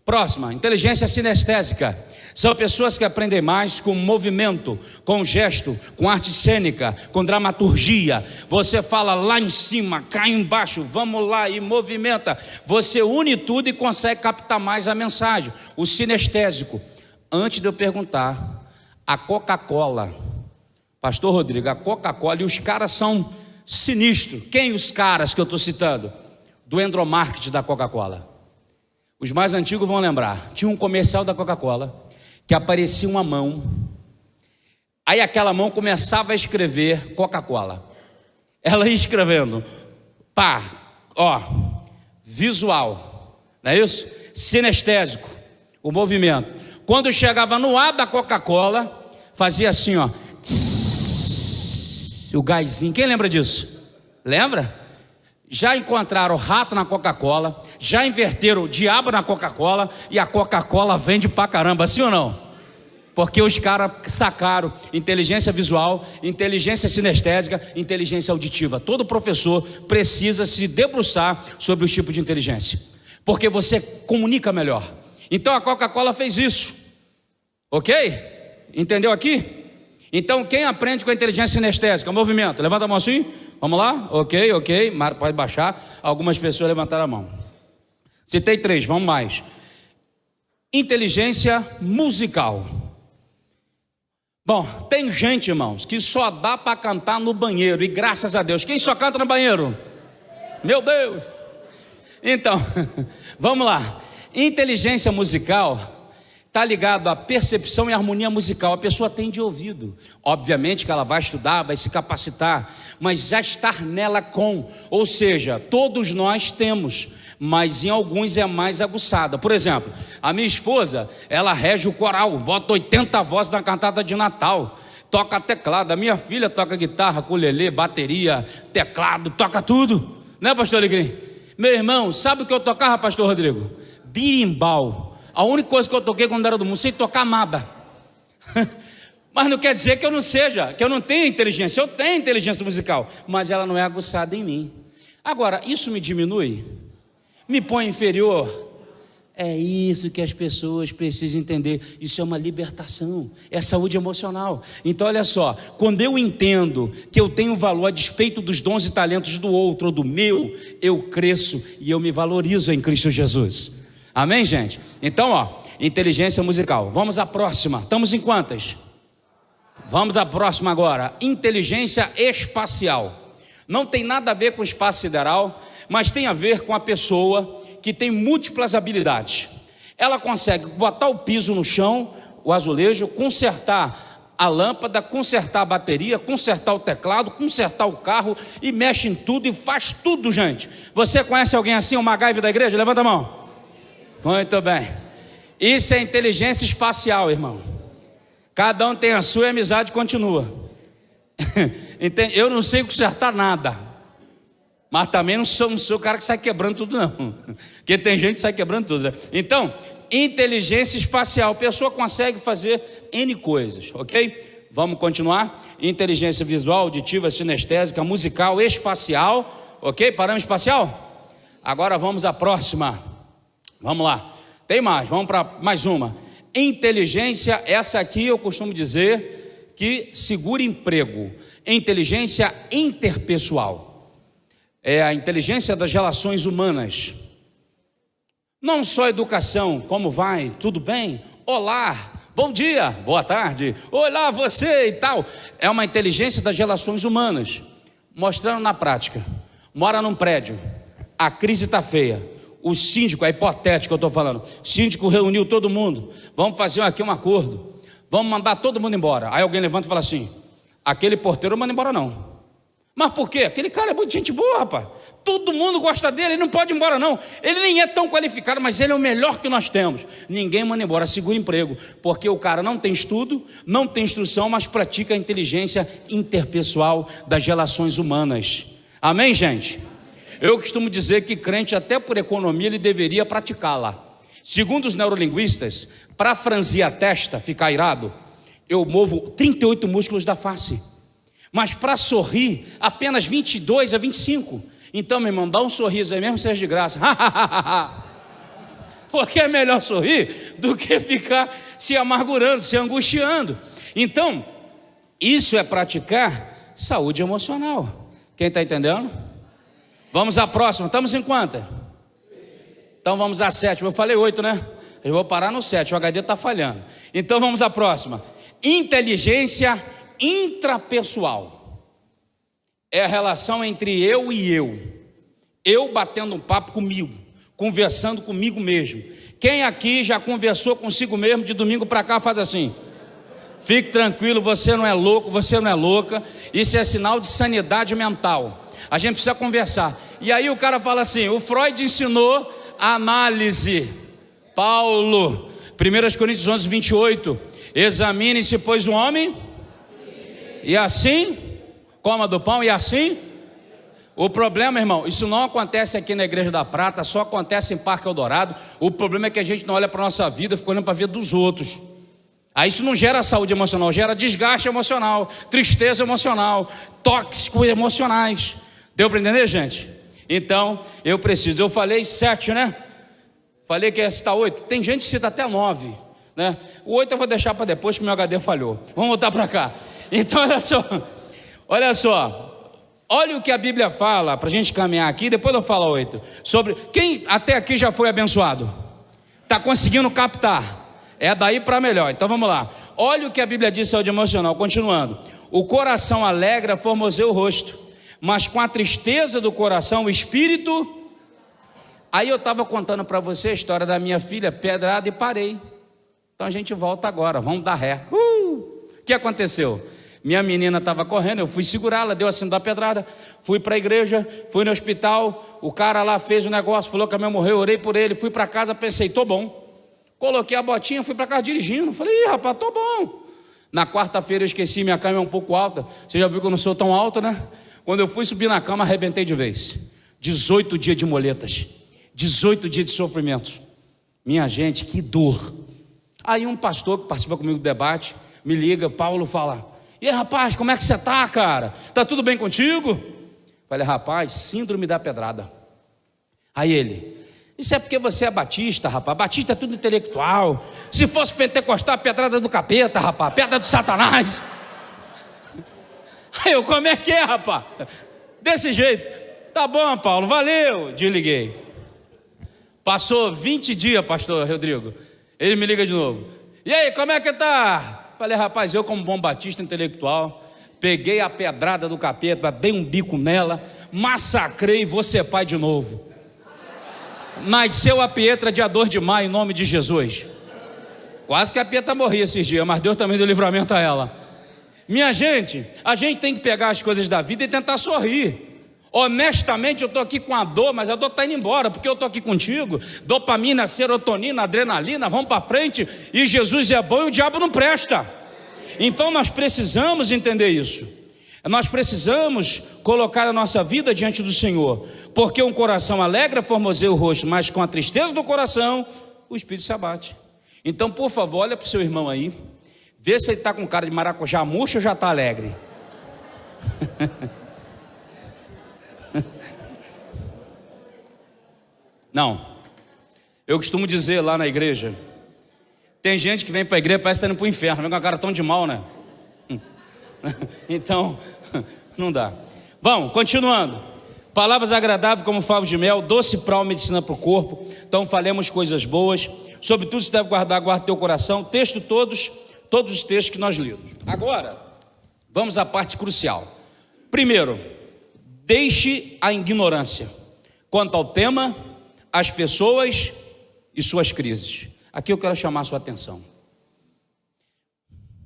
Próxima, inteligência sinestésica. São pessoas que aprendem mais com movimento, com gesto, com arte cênica, com dramaturgia. Você fala lá em cima, cá embaixo, vamos lá e movimenta. Você une tudo e consegue captar mais a mensagem. O sinestésico. Antes de eu perguntar, a Coca-Cola, Pastor Rodrigo, a Coca-Cola, e os caras são sinistros. Quem os caras que eu estou citando? Do endomarketing da Coca-Cola. Os mais antigos vão lembrar. Tinha um comercial da Coca-Cola que aparecia uma mão. Aí aquela mão começava a escrever Coca-Cola. Ela ia escrevendo, visual, não é isso? Sinestésico, o movimento. Quando chegava no ar da Coca-Cola, fazia assim, ó. O gásinho, quem lembra disso? Lembra? Já encontraram o rato na Coca-Cola, já inverteram o diabo na Coca-Cola, e a Coca-Cola vende pra caramba, sim ou não? Porque os caras sacaram inteligência visual, inteligência sinestésica, inteligência auditiva. Todo professor precisa se debruçar sobre os tipos de inteligência, porque você comunica melhor. Então a Coca-Cola fez isso, ok? Entendeu aqui? Então, quem aprende com a inteligência sinestésica? Movimento, levanta a mão assim, vamos lá, ok, pode baixar, algumas pessoas levantaram a mão. Citei 3, vamos mais. Inteligência musical. Bom, tem gente, irmãos, que só dá para cantar no banheiro, e graças a Deus, quem só canta no banheiro? Meu Deus! Então, vamos lá. Inteligência musical está ligado à percepção e harmonia musical. A pessoa tem de ouvido. Obviamente que ela vai estudar, vai se capacitar, mas já estar nela ou seja, todos nós temos, mas em alguns é mais aguçada. Por exemplo, a minha esposa, ela rege o coral, bota 80 vozes na cantata de Natal, toca teclado. A minha filha toca guitarra, ukulele, bateria, teclado, toca tudo, né, pastor Alegrim? Meu irmão, sabe o que eu tocava, pastor Rodrigo? Birimbau. A única coisa que eu toquei quando era do mundo, sem tocar nada. Mas não quer dizer que eu não seja, que eu não tenha inteligência. Eu tenho inteligência musical, mas ela não é aguçada em mim. Agora, isso me diminui? Me põe inferior? É isso que as pessoas precisam entender. Isso é uma libertação, é saúde emocional. Então olha só, quando eu entendo que eu tenho valor a despeito dos dons e talentos do outro ou do meu, eu cresço e eu me valorizo em Cristo Jesus. Amém, gente? Então, ó, inteligência musical. Vamos à próxima. Estamos em quantas? Vamos à próxima agora. Inteligência espacial. Não tem nada a ver com espaço sideral, mas tem a ver com a pessoa que tem múltiplas habilidades. Ela consegue botar o piso no chão, o azulejo, consertar a lâmpada, consertar a bateria, consertar o teclado, consertar o carro, e mexe em tudo e faz tudo, gente. Você conhece alguém assim, o MacGyver da igreja? Levanta a mão. Muito bem. Isso é inteligência espacial, irmão. Cada um tem a sua e a amizade continua. Entende? Eu não sei consertar nada, mas também não sou o cara que sai quebrando tudo, não. Porque tem gente que sai quebrando tudo, né? Então, inteligência espacial. A pessoa consegue fazer N coisas, ok? Vamos continuar. Inteligência visual, auditiva, sinestésica, musical, espacial, ok? Paramos espacial? Agora vamos à próxima. Vamos lá. Tem mais, vamos para mais uma. Inteligência, essa aqui eu costumo dizer que segura emprego. Inteligência interpessoal. É a inteligência das relações humanas. Não só educação, como vai, tudo bem? Olá, bom dia, boa tarde, olá você e tal. É uma inteligência das relações humanas, mostrando na prática. Mora num prédio, a crise está feia. O síndico, é hipotético eu estou falando, o síndico reuniu todo mundo, vamos fazer aqui um acordo, vamos mandar todo mundo embora. Aí alguém levanta e fala assim: aquele porteiro não manda embora não. Mas por quê? Aquele cara é muito gente boa, rapaz. Todo mundo gosta dele, ele não pode ir embora não. Ele nem é tão qualificado, mas ele é o melhor que nós temos. Ninguém manda embora, segura emprego, porque o cara não tem estudo, não tem instrução, mas pratica a inteligência interpessoal das relações humanas. Amém, gente? Eu costumo dizer que crente, até por economia, ele deveria praticá-la. Segundo os neurolinguistas, para franzir a testa, ficar irado, eu movo 38 músculos da face. Mas para sorrir, apenas 22 a 25. Então, meu irmão, dá um sorriso aí mesmo, seja de graça. Porque é melhor sorrir do que ficar se amargurando, se angustiando. Então, isso é praticar saúde emocional. Quem está entendendo? Vamos à próxima. Estamos em quanta? Então vamos à sétima. Eu falei 8, né? Eu vou parar no 7, o HD está falhando. Então vamos à próxima. Inteligência intrapessoal. É a relação entre eu e eu. Eu batendo um papo comigo, conversando comigo mesmo. Quem aqui já conversou consigo mesmo de domingo para cá faz assim? Fique tranquilo, você não é louco, você não é louca. Isso é sinal de sanidade mental. A gente precisa conversar. E aí o cara fala assim: o Freud ensinou a análise. Paulo, 1 Coríntios 11, 28. Examine-se, pois, o homem, e assim coma do pão, e assim. O problema, irmão, isso não acontece aqui na Igreja da Prata, só acontece em Parque Eldorado. O problema é que a gente não olha para a nossa vida, fica olhando para a vida dos outros. Aí isso não gera saúde emocional, gera desgaste emocional, tristeza emocional, tóxicos emocionais. Deu para entender, gente? Então, eu preciso. Eu falei 7, né? Falei que ia citar 8. Tem gente que cita até 9, né? O 8 eu vou deixar para depois, que meu HD falhou. Vamos voltar para cá. Então, olha só. Olha o que a Bíblia fala, para a gente caminhar aqui, depois eu falo 8. Sobre quem até aqui já foi abençoado. Está conseguindo captar. É daí para melhor. Então vamos lá. Olha o que a Bíblia diz, saúde emocional. Continuando. O coração alegra, formoseia o rosto, mas com a tristeza do coração, o espírito. Aí eu estava contando para você a história da minha filha, pedrada, e parei. Então a gente volta agora, vamos dar ré. O que aconteceu? Minha menina estava correndo, eu fui segurá-la, deu assim da pedrada, fui para a igreja, fui no hospital, o cara lá fez o negócio, falou que a minha morreu, orei por ele, fui para casa, pensei, tô bom. Coloquei a botinha, fui para casa dirigindo, falei, ih, rapaz, tô bom. Na quarta-feira eu esqueci, minha cama é um pouco alta, você já viu que eu não sou tão alto, né? Quando eu fui subir na cama, arrebentei de vez. 18 dias de moletas, 18 dias de sofrimento. Minha gente, que dor. Aí um pastor que participa comigo do debate me liga, Paulo fala: e aí, rapaz, como é que você tá, cara? Tá tudo bem contigo? Falei: rapaz, síndrome da pedrada. Aí ele: isso é porque você é batista, rapaz. Batista é tudo intelectual. Se fosse pentecostal, pedrada do capeta, rapaz, pedra do Satanás. Aí eu: como é que é, rapaz? Desse jeito. Tá bom, Paulo, valeu. Desliguei. Passou 20 dias, pastor Rodrigo. Ele me liga de novo: e aí, como é que tá? Falei: rapaz, eu como bom batista intelectual, peguei a pedrada do capeta, dei um bico nela, massacrei e vou ser pai de novo. Nasceu a Pietra dia 2 de maio, em nome de Jesus. Quase que a Pietra morria esses dias, mas Deus também deu livramento a ela. Minha gente, a gente tem que pegar as coisas da vida e tentar sorrir. Honestamente, eu estou aqui com a dor, mas a dor está indo embora, porque eu estou aqui contigo. Dopamina, serotonina, adrenalina, vamos para frente. E Jesus é bom e o diabo não presta. Então nós precisamos entender isso. Nós precisamos colocar a nossa vida diante do Senhor, porque um coração alegre formoseia o rosto, mas com a tristeza do coração o espírito se abate. Então, por favor, olha para o seu irmão aí, vê se ele está com cara de maracujá murcho ou já está alegre. Não, eu costumo dizer lá na igreja, tem gente que vem para a igreja, parece que está indo para o inferno, vem com a cara tão de mal, né? Então, não dá. Vamos, continuando. Palavras agradáveis como favos de mel, doce para a alma e medicina para o corpo. Então falemos coisas boas. Sobretudo se deve guardar, guarda teu coração. Texto todos os textos que nós lemos. Agora, vamos à parte crucial. Primeiro, deixe a ignorância quanto ao tema, as pessoas e suas crises. Aqui eu quero chamar a sua atenção.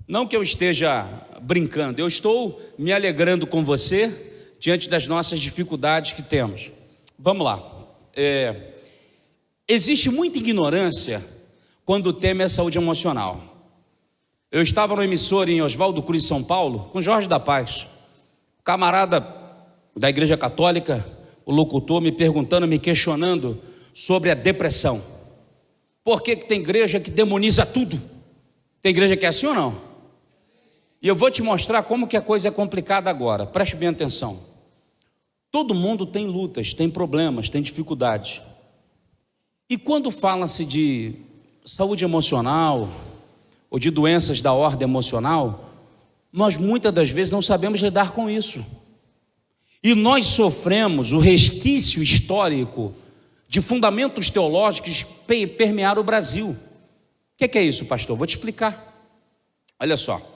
Não que eu esteja brincando, eu estou me alegrando com você diante das nossas dificuldades que temos. Vamos lá. Existe muita ignorância quando o tema é saúde emocional. Eu estava no emissor em Oswaldo Cruz, São Paulo, com Jorge da Paz, camarada da Igreja Católica, o locutor me perguntando, me questionando sobre a depressão. Por que tem igreja que demoniza tudo? Tem igreja que é assim ou não? E eu vou te mostrar como que a coisa é complicada agora. Preste bem atenção. Todo mundo tem lutas, tem problemas, tem dificuldades. E quando fala-se de saúde emocional ou de doenças da ordem emocional, nós muitas das vezes não sabemos lidar com isso. E nós sofremos o resquício histórico de fundamentos teológicos que permearam o Brasil. O que é isso, pastor? Vou te explicar. Olha só.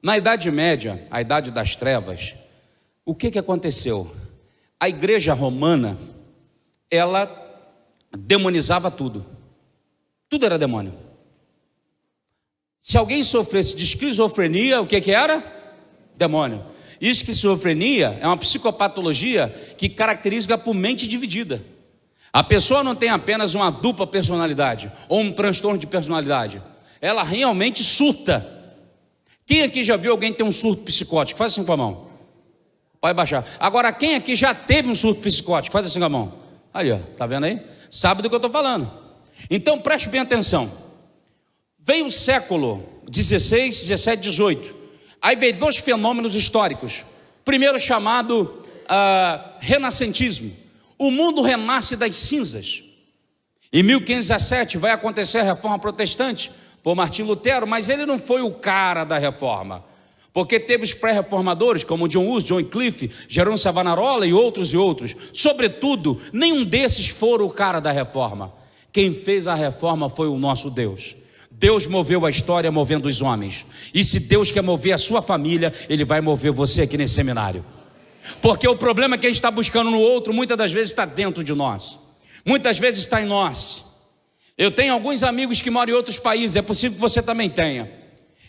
Na Idade Média, a Idade das Trevas, o que aconteceu? A igreja romana, ela demonizava tudo. Tudo era demônio. Se alguém sofresse de esquizofrenia, o que era? Demônio. Esquizofrenia é uma psicopatologia que caracteriza por mente dividida. A pessoa não tem apenas uma dupla personalidade ou um transtorno de personalidade. Ela realmente surta. Quem aqui já viu alguém ter um surto psicótico? Faz assim com a mão. Pode baixar. Agora, quem aqui já teve um surto psicótico? Faz assim com a mão. Aí, ó, tá vendo aí? Sabe do que eu estou falando. Então, preste bem atenção. Veio o século 16, 17, 18. Aí veio dois fenômenos históricos. Primeiro chamado renascentismo. O mundo renasce das cinzas. Em 1517 vai acontecer a reforma protestante por Martim Lutero, mas ele não foi o cara da reforma, porque teve os pré-reformadores como John Hus, John Wycliffe, Jerônimo Savonarola e outros. Sobretudo, nenhum desses foram o cara da reforma. Quem fez a reforma foi o nosso Deus. Deus moveu a história movendo os homens. E se Deus quer mover a sua família, Ele vai mover você aqui nesse seminário. Porque o problema que a gente está buscando no outro, muitas das vezes está dentro de nós. Muitas vezes está em nós. Eu tenho alguns amigos que moram em outros países, é possível que você também tenha.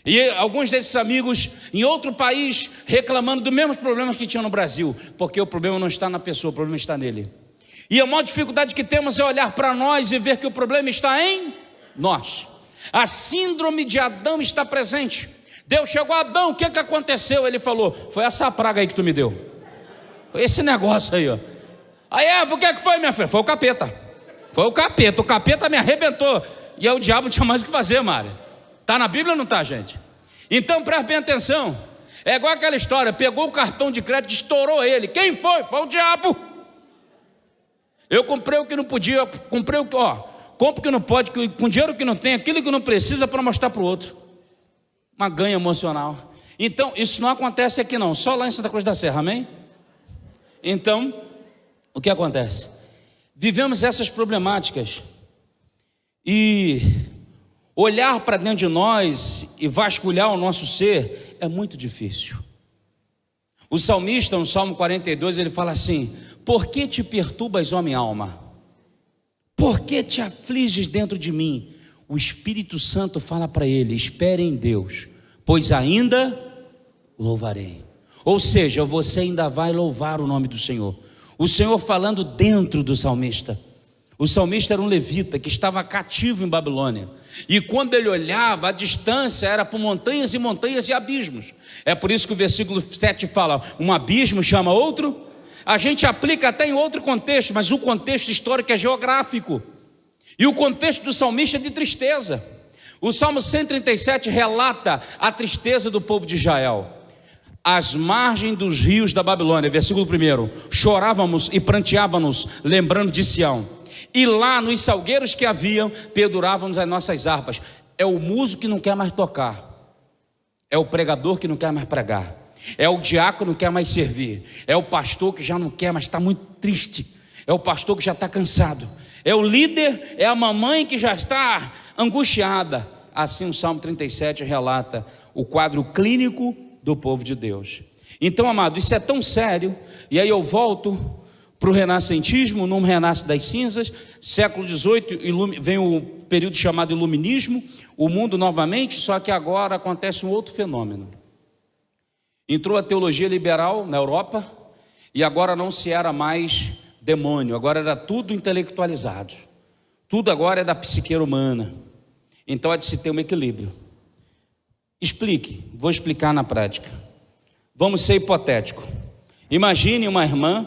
E alguns desses amigos em outro país reclamando dos mesmos problemas que tinham no Brasil. Porque o problema não está na pessoa, o problema está nele. E a maior dificuldade que temos é olhar para nós e ver que o problema está em nós. A síndrome de Adão está presente. Deus chegou a Adão, o que aconteceu? Ele falou, foi essa praga aí que tu me deu. Esse negócio aí, ó. Aí Eva, o que foi, minha filha? Foi o capeta. O capeta me arrebentou. E aí o diabo tinha mais o que fazer, Mário. Está na Bíblia ou não está, gente? Então preste bem atenção. É igual aquela história, pegou o cartão de crédito, estourou ele. Quem foi? Foi o diabo. Eu comprei o que não podia, comprei o que, compro o que não pode, com dinheiro que não tem, aquilo que não precisa para mostrar para o outro. Uma ganha emocional. Então, isso não acontece aqui não, só lá em Santa Cruz da Serra, amém? Então, o que acontece? Vivemos essas problemáticas e olhar para dentro de nós e vasculhar o nosso ser é muito difícil. O salmista, no Salmo 42, ele fala assim: por que te perturbas, ó minha alma? Por que te afliges dentro de mim? O Espírito Santo fala para ele: espere em Deus, pois ainda louvarei. Ou seja, você ainda vai louvar o nome do Senhor. O Senhor falando dentro do salmista. O salmista era um levita que estava cativo em Babilônia, e quando ele olhava, a distância era por montanhas e montanhas e abismos. É por isso que o versículo 7 fala: um abismo chama outro. A gente aplica até em outro contexto, mas o contexto histórico é geográfico, e o contexto do salmista é de tristeza. O Salmo 137 relata a tristeza do povo de Israel. Às margens dos rios da Babilônia, versículo 1: chorávamos e pranteávamos, lembrando de Sião, e lá nos salgueiros que haviam, pendurávamos as nossas harpas. É o músico que não quer mais tocar, é o pregador que não quer mais pregar, é o diácono que não quer mais servir, é o pastor que já não quer mais, está muito triste, é o pastor que já está cansado, é o líder, é a mamãe que já está angustiada. Assim o Salmo 37 relata o quadro clínico do povo de Deus. Então, amado, isso é tão sério. E aí eu volto para o renascentismo, não renasce das cinzas. Século XVIII vem o período chamado iluminismo, o mundo novamente, só que agora acontece um outro fenômeno. Entrou a teologia liberal na Europa, e agora não se era mais demônio, agora era tudo intelectualizado, tudo agora é da psique humana. Então há de se ter um equilíbrio. Vou explicar na prática. Vamos ser hipotético. Imagine uma irmã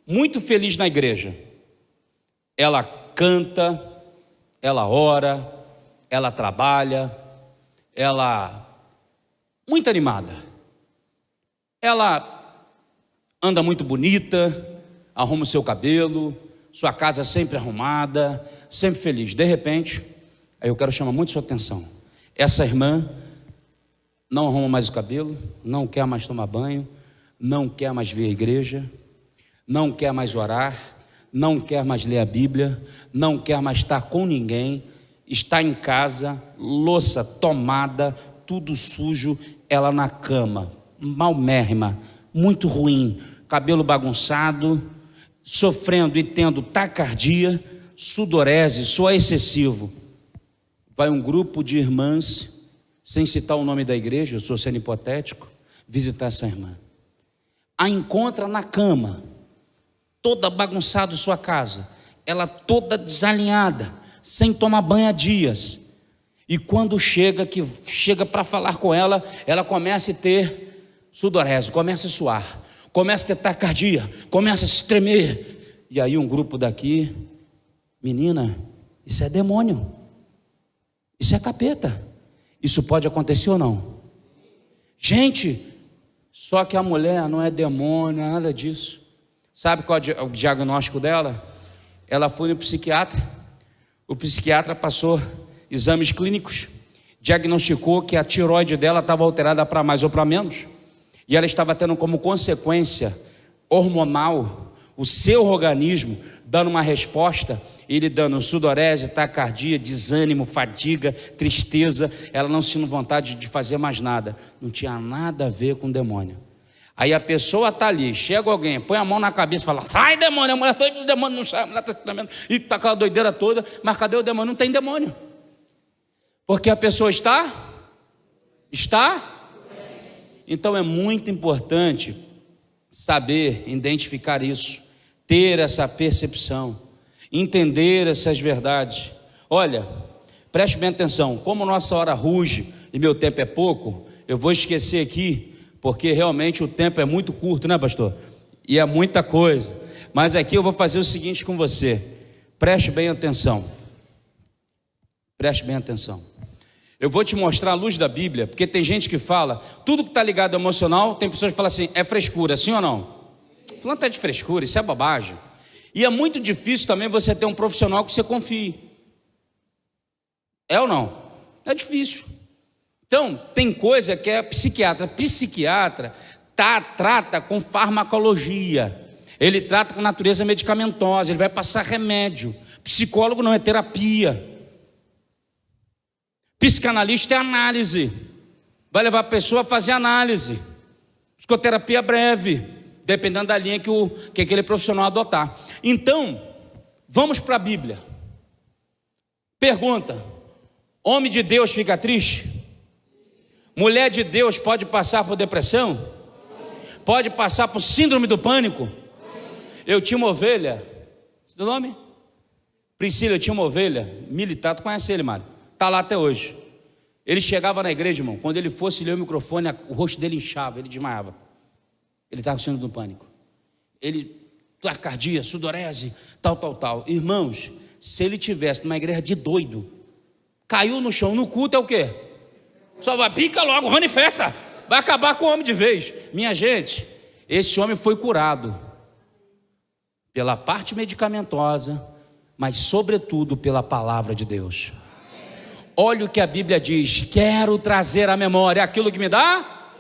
muito feliz na igreja. Ela canta, ela ora, ela trabalha, ela muito animada. Ela anda muito bonita, arruma o seu cabelo, sua casa sempre arrumada, sempre feliz. De repente, aí eu quero chamar muito sua atenção. Essa irmã não arruma mais o cabelo, não quer mais tomar banho, não quer mais vir à igreja, não quer mais orar, não quer mais ler a Bíblia, não quer mais estar com ninguém, está em casa, louça tomada, tudo sujo, ela na cama, malmérrima, muito ruim, cabelo bagunçado, sofrendo e tendo taquicardia, sudorese, suor excessivo. Vai um grupo de irmãs, sem citar o nome da igreja, eu estou sendo hipotético, visitar essa irmã. A encontra na cama, toda bagunçada sua casa, ela toda desalinhada, sem tomar banho há dias. E quando chega para falar com ela, ela começa a ter sudorese, começa a suar, começa a ter taquicardia, começa a se tremer. E aí um grupo daqui: menina, isso é demônio, isso é capeta. Isso pode acontecer ou não? Gente, só que a mulher não é demônio, não é nada disso. Sabe qual é o diagnóstico dela? Ela foi no psiquiatra, o psiquiatra passou exames clínicos, diagnosticou que a tireoide dela estava alterada para mais ou para menos, e ela estava tendo como consequência hormonal o seu organismo dando uma resposta, ele dando sudorese, taquicardia, desânimo, fadiga, tristeza, ela não sentindo vontade de fazer mais nada. Não tinha nada a ver com demônio. Aí a pessoa está ali, chega alguém, põe a mão na cabeça e fala: sai demônio, a mulher está indo, o demônio não sai, a mulher está se tremendo, e está aquela doideira toda, mas cadê o demônio? Não tem demônio, porque a pessoa está? Então é muito importante saber identificar isso, ter essa percepção, entender essas verdades. Olha, preste bem atenção, como nossa hora ruge e meu tempo é pouco, eu vou esquecer aqui, porque realmente o tempo é muito curto, né, pastor? E é muita coisa, mas aqui eu vou fazer o seguinte com você, preste bem atenção, Eu vou te mostrar a luz da Bíblia, porque tem gente que fala, tudo que está ligado ao emocional, tem pessoas que falam assim, é frescura, sim ou não? Falando até de frescura, isso é bobagem. E é muito difícil também você ter um profissional que você confie. É ou não? É difícil. Então, tem coisa que é psiquiatra. Psiquiatra trata com farmacologia. Ele trata com natureza medicamentosa, ele vai passar remédio. Psicólogo não é terapia. Psicanalista é análise. Vai levar a pessoa a fazer análise. Psicoterapia breve, dependendo da linha que aquele profissional adotar. Então, vamos para a Bíblia. Pergunta: homem de Deus fica triste? Mulher de Deus pode passar por depressão? Pode passar por síndrome do pânico? Eu tinha uma ovelha, seu nome? Priscila, eu tinha uma ovelha militar, tu conhece ele, Mário? Está lá até hoje. Ele chegava na igreja, irmão, quando ele fosse ler o microfone, o rosto dele inchava, ele desmaiava. Ele estava com síndrome do pânico. Ele, taquicardia, sudorese, tal. Irmãos, se ele tivesse numa igreja de doido, caiu no chão, no culto é o quê? Só vai, pica logo, manifesta, vai acabar com o homem de vez. Minha gente, esse homem foi curado pela parte medicamentosa, mas sobretudo pela palavra de Deus. Olha o que a Bíblia diz: quero trazer à memória aquilo que me dá.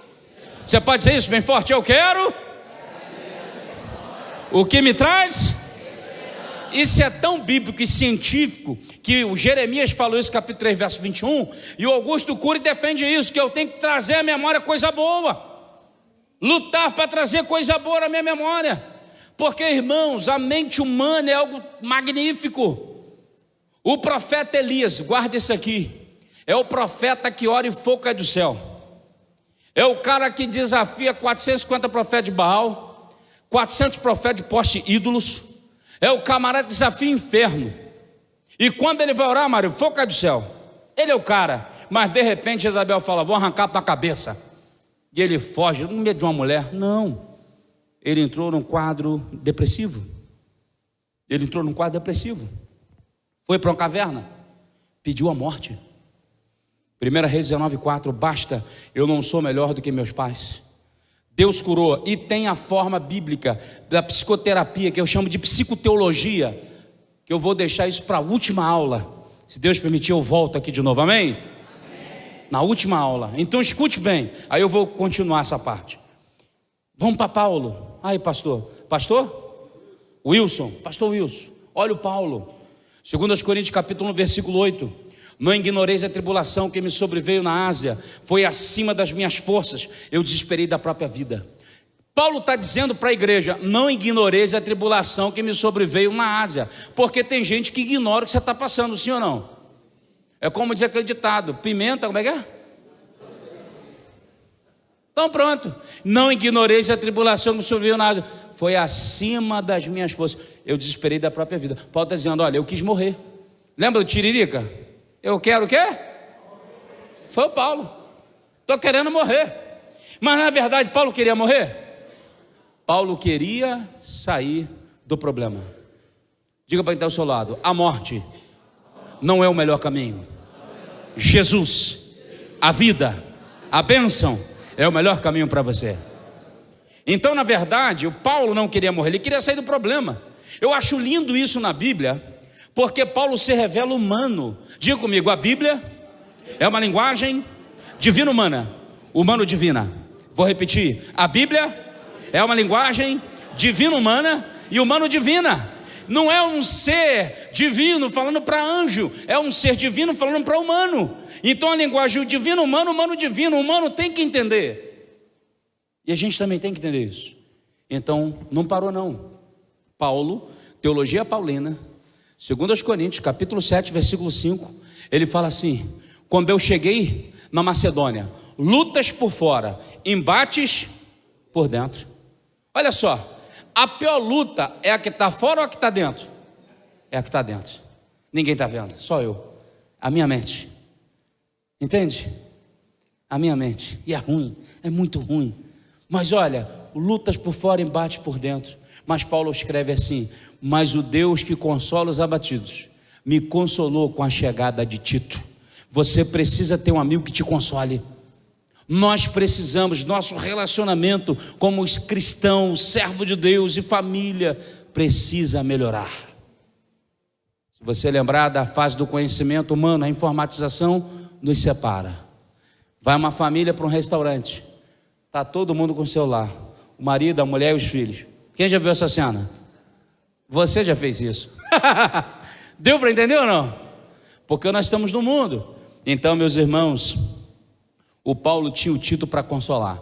Você pode dizer isso bem forte? Eu quero o que me traz. Isso é tão bíblico e científico que o Jeremias falou isso, capítulo 3, verso 21, e o Augusto Cury defende isso, que eu tenho que trazer à memória coisa boa, lutar para trazer coisa boa à minha memória, porque, irmãos, a mente humana é algo magnífico. O profeta Elias, guarda isso aqui, é o profeta que ora e fogo cai do céu, é o cara que desafia 450 profetas de Baal, 400 profetas de poste ídolos. É o camarada que desafia o inferno. E quando ele vai orar, Mário, fogo cai do céu. Ele é o cara. Mas de repente Jezabel fala: vou arrancar a tua cabeça. E ele foge, com medo de uma mulher. Não. Ele entrou num quadro depressivo. Foi para uma caverna. Pediu a morte. 1 Reis 19:4. Basta, eu não sou melhor do que meus pais. Deus curou, e tem a forma bíblica da psicoterapia, que eu chamo de psicoteologia, que eu vou deixar isso para a última aula. Se Deus permitir, eu volto aqui de novo, amém? Amém? Na última aula. Então escute bem, aí eu vou continuar essa parte. Vamos para Paulo. Aí, pastor Wilson, olha o Paulo, 2 Coríntios capítulo 1, versículo 8. Não ignoreis a tribulação que me sobreveio na Ásia, foi acima das minhas forças, eu desesperei da própria vida. Paulo está dizendo para a igreja: não ignoreis a tribulação que me sobreveio na Ásia, porque tem gente que ignora o que você está passando, sim ou não? É como diz aquele ditado: pimenta, como é que é? Então pronto, não ignoreis a tribulação que me sobreveio na Ásia, foi acima das minhas forças, eu desesperei da própria vida. Paulo está dizendo: olha, eu quis morrer. Lembra do Tiririca? Eu quero o quê? Foi o Paulo. Estou querendo morrer. Mas na verdade Paulo queria morrer? Paulo queria sair do problema. Diga para quem está ao seu lado: a morte não é o melhor caminho. Jesus, a vida, a bênção é o melhor caminho para você. Então, na verdade, o Paulo não queria morrer, ele queria sair do problema. Eu acho lindo isso na Bíblia, porque Paulo se revela humano. Diga comigo: a Bíblia é uma linguagem divino-humana, humano-divina. Vou repetir: a Bíblia é uma linguagem divino-humana e humano-divina. Não é um ser divino falando para anjo, é um ser divino falando para humano. Então a linguagem divino-humano, humano-divino, o humano tem que entender. E a gente também tem que entender isso. Então não parou não. Paulo, teologia paulina, 2 Coríntios, capítulo 7, versículo 5, ele fala assim: quando eu cheguei na Macedônia, lutas por fora, embates por dentro. Olha só, a pior luta é a que está fora ou a que está dentro? É a que está dentro. Ninguém está vendo, só eu. A minha mente. Entende? A minha mente. E é ruim, é muito ruim. Mas olha, lutas por fora, embates por dentro. Mas Paulo escreve assim: mas o Deus que consola os abatidos me consolou com a chegada de Tito. Você precisa ter um amigo que te console. Nós precisamos, nosso relacionamento como cristão, servo de Deus e família precisa melhorar. Se você lembrar da fase do conhecimento humano, a informatização nos separa. Vai uma família para um restaurante, está todo mundo com o celular, o marido, a mulher e os filhos. Quem já viu essa cena? Você já fez isso. Deu para entender ou não? Porque nós estamos no mundo. Então, meus irmãos, o Paulo tinha o Tito para consolar,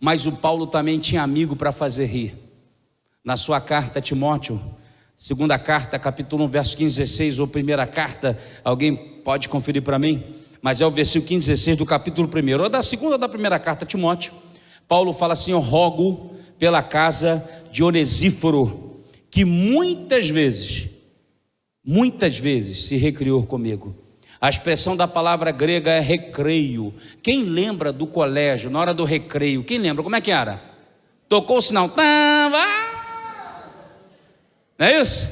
mas o Paulo também tinha amigo para fazer rir. Na sua carta a Timóteo, segunda carta, capítulo 1, verso 15, 16, ou primeira carta, alguém pode conferir para mim, mas é o versículo 15, 16 do capítulo 1, ou da segunda ou da primeira carta a Timóteo. Paulo fala assim: eu rogo pela casa de Onesíforo, que muitas vezes se recriou comigo. A expressão da palavra grega é recreio. Quem lembra do colégio, na hora do recreio? Quem lembra? Como é que era? Tocou o sinal. Não é isso?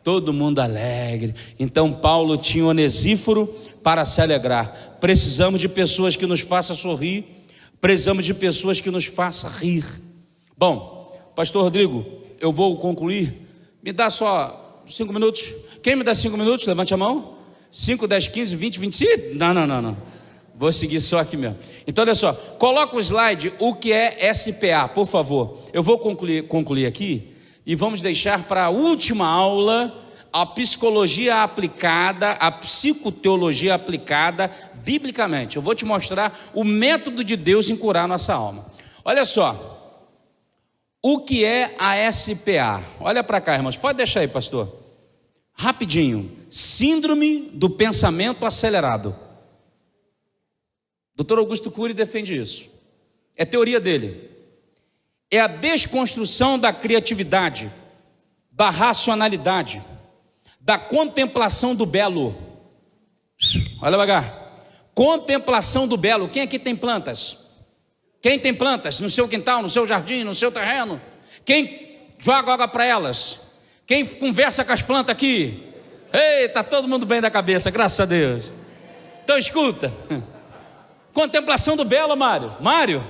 Todo mundo alegre. Então Paulo tinha Onesíforo para se alegrar. Precisamos de pessoas que nos façam sorrir. Precisamos de pessoas que nos façam rir. Bom, pastor Rodrigo, eu vou concluir. Me dá só 5 minutos. Quem me dá 5 minutos? Levante a mão. 5, 10, 15, 20, 25? Não. Vou seguir só aqui mesmo. Então olha só, coloca o slide, o que é SPA, por favor. Eu vou concluir aqui e vamos deixar para a última aula a psicologia aplicada, a psicoteologia aplicada biblicamente. Eu vou te mostrar o método de Deus em curar nossa alma. Olha só, o que é a SPA? Olha para cá, irmãos, pode deixar aí, pastor. Rapidinho, síndrome do pensamento acelerado. Dr. Augusto Cury defende isso. É teoria dele. É a desconstrução da criatividade, da racionalidade, da contemplação do belo. Olha devagar. Contemplação do belo. Quem aqui tem plantas? Quem tem plantas no seu quintal, no seu jardim, no seu terreno? Quem joga água para elas? Quem conversa com as plantas aqui? Ei, está todo mundo bem da cabeça, graças a Deus. Então escuta. Contemplação do belo, Mário.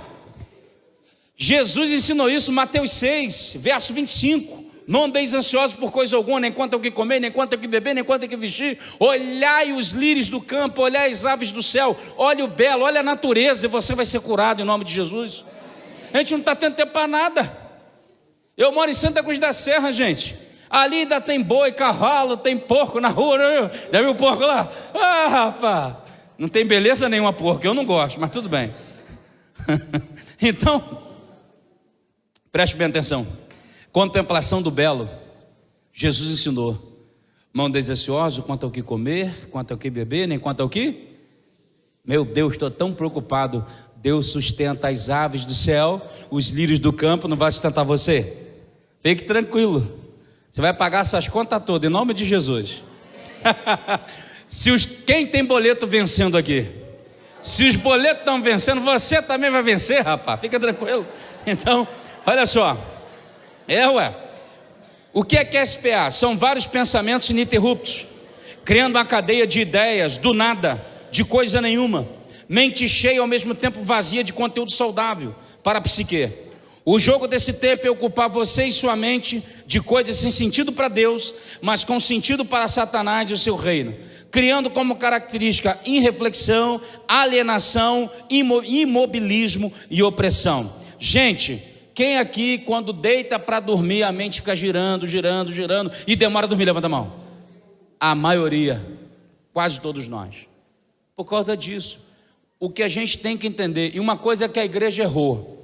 Jesus ensinou isso, Mateus 6, verso 25. Não andeis ansiosos por coisa alguma, nem quanto ao que comer, nem quanto ao que beber, nem quanto ao que vestir. Olhai os lírios do campo, olhai as aves do céu. Olha o belo, olha a natureza, e você vai ser curado em nome de Jesus. A gente não está tendo tempo para nada. Eu moro em Santa Cruz da Serra, gente. Ali ainda tem boi, cavalo, tem porco na rua, né? Já viu o porco lá? Ah, rapaz, não tem beleza nenhuma porco, eu não gosto, mas tudo bem. Então, preste bem atenção. Contemplação do belo. Jesus ensinou: não andeis ansiosos quanto ao que comer, quanto ao que beber, nem quanto ao que... Meu Deus, estou tão preocupado. Deus sustenta as aves do céu, os lírios do campo, não vai sustentar você? Fique tranquilo. Você vai pagar essas contas todas, em nome de Jesus. Quem tem boleto vencendo aqui? Se os boletos estão vencendo, você também vai vencer, rapaz. Fica tranquilo. Então, olha só. O que é SPA? São vários pensamentos ininterruptos, criando uma cadeia de ideias, do nada, de coisa nenhuma. Mente cheia, ao mesmo tempo vazia de conteúdo saudável para a psique. O jogo desse tempo é ocupar você e sua mente de coisas sem sentido para Deus, mas com sentido para Satanás e o seu reino, criando como característica irreflexão, alienação, imobilismo e opressão. Gente, quem aqui quando deita para dormir a mente fica girando e demora a dormir? Levanta a mão. A maioria, quase todos nós. Por causa disso, o que a gente tem que entender, e uma coisa é que a igreja errou.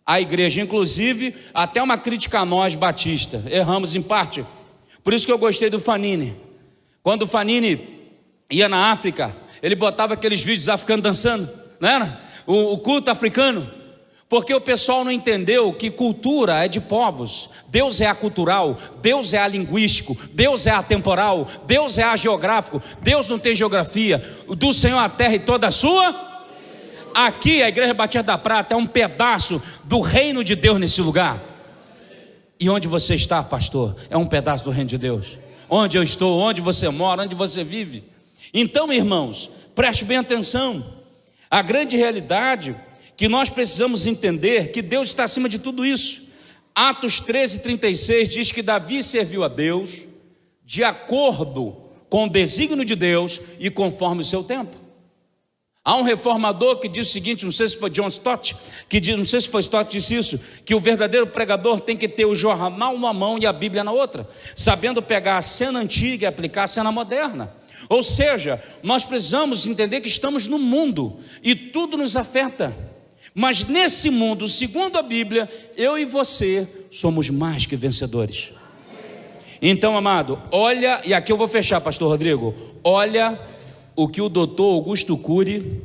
A igreja, inclusive, até uma crítica a nós, batista, erramos em parte. Por isso que eu gostei do Fanini. Quando o Fanini ia na África, ele botava aqueles vídeos africanos dançando, não era? O culto africano. Porque o pessoal não entendeu que cultura é de povos. Deus é acultural, Deus é alinguístico, Deus é atemporal, Deus é ageográfico. Deus não tem geografia. Do Senhor a terra e toda a sua... Aqui a Igreja Batista da Prata é um pedaço do reino de Deus nesse lugar. E onde você está, pastor, é um pedaço do reino de Deus. Onde eu estou, onde você mora, onde você vive. Então, irmãos, Preste bem atenção. A grande realidade que nós precisamos entender que Deus está acima de tudo isso. Atos 13:36 diz que Davi serviu a Deus de acordo com o desígnio de Deus e conforme o seu tempo. Há um reformador que diz o seguinte, não sei se foi John Stott, não sei se foi Stott que disse isso, que o verdadeiro pregador tem que ter o jornal numa mão e a Bíblia na outra, sabendo pegar a cena antiga e aplicar a cena moderna. Ou seja, nós precisamos entender que estamos no mundo e tudo nos afeta. Mas nesse mundo, segundo a Bíblia, eu e você somos mais que vencedores. Então, amado, olha, e aqui eu vou fechar, pastor Rodrigo, olha o que o doutor Augusto Cury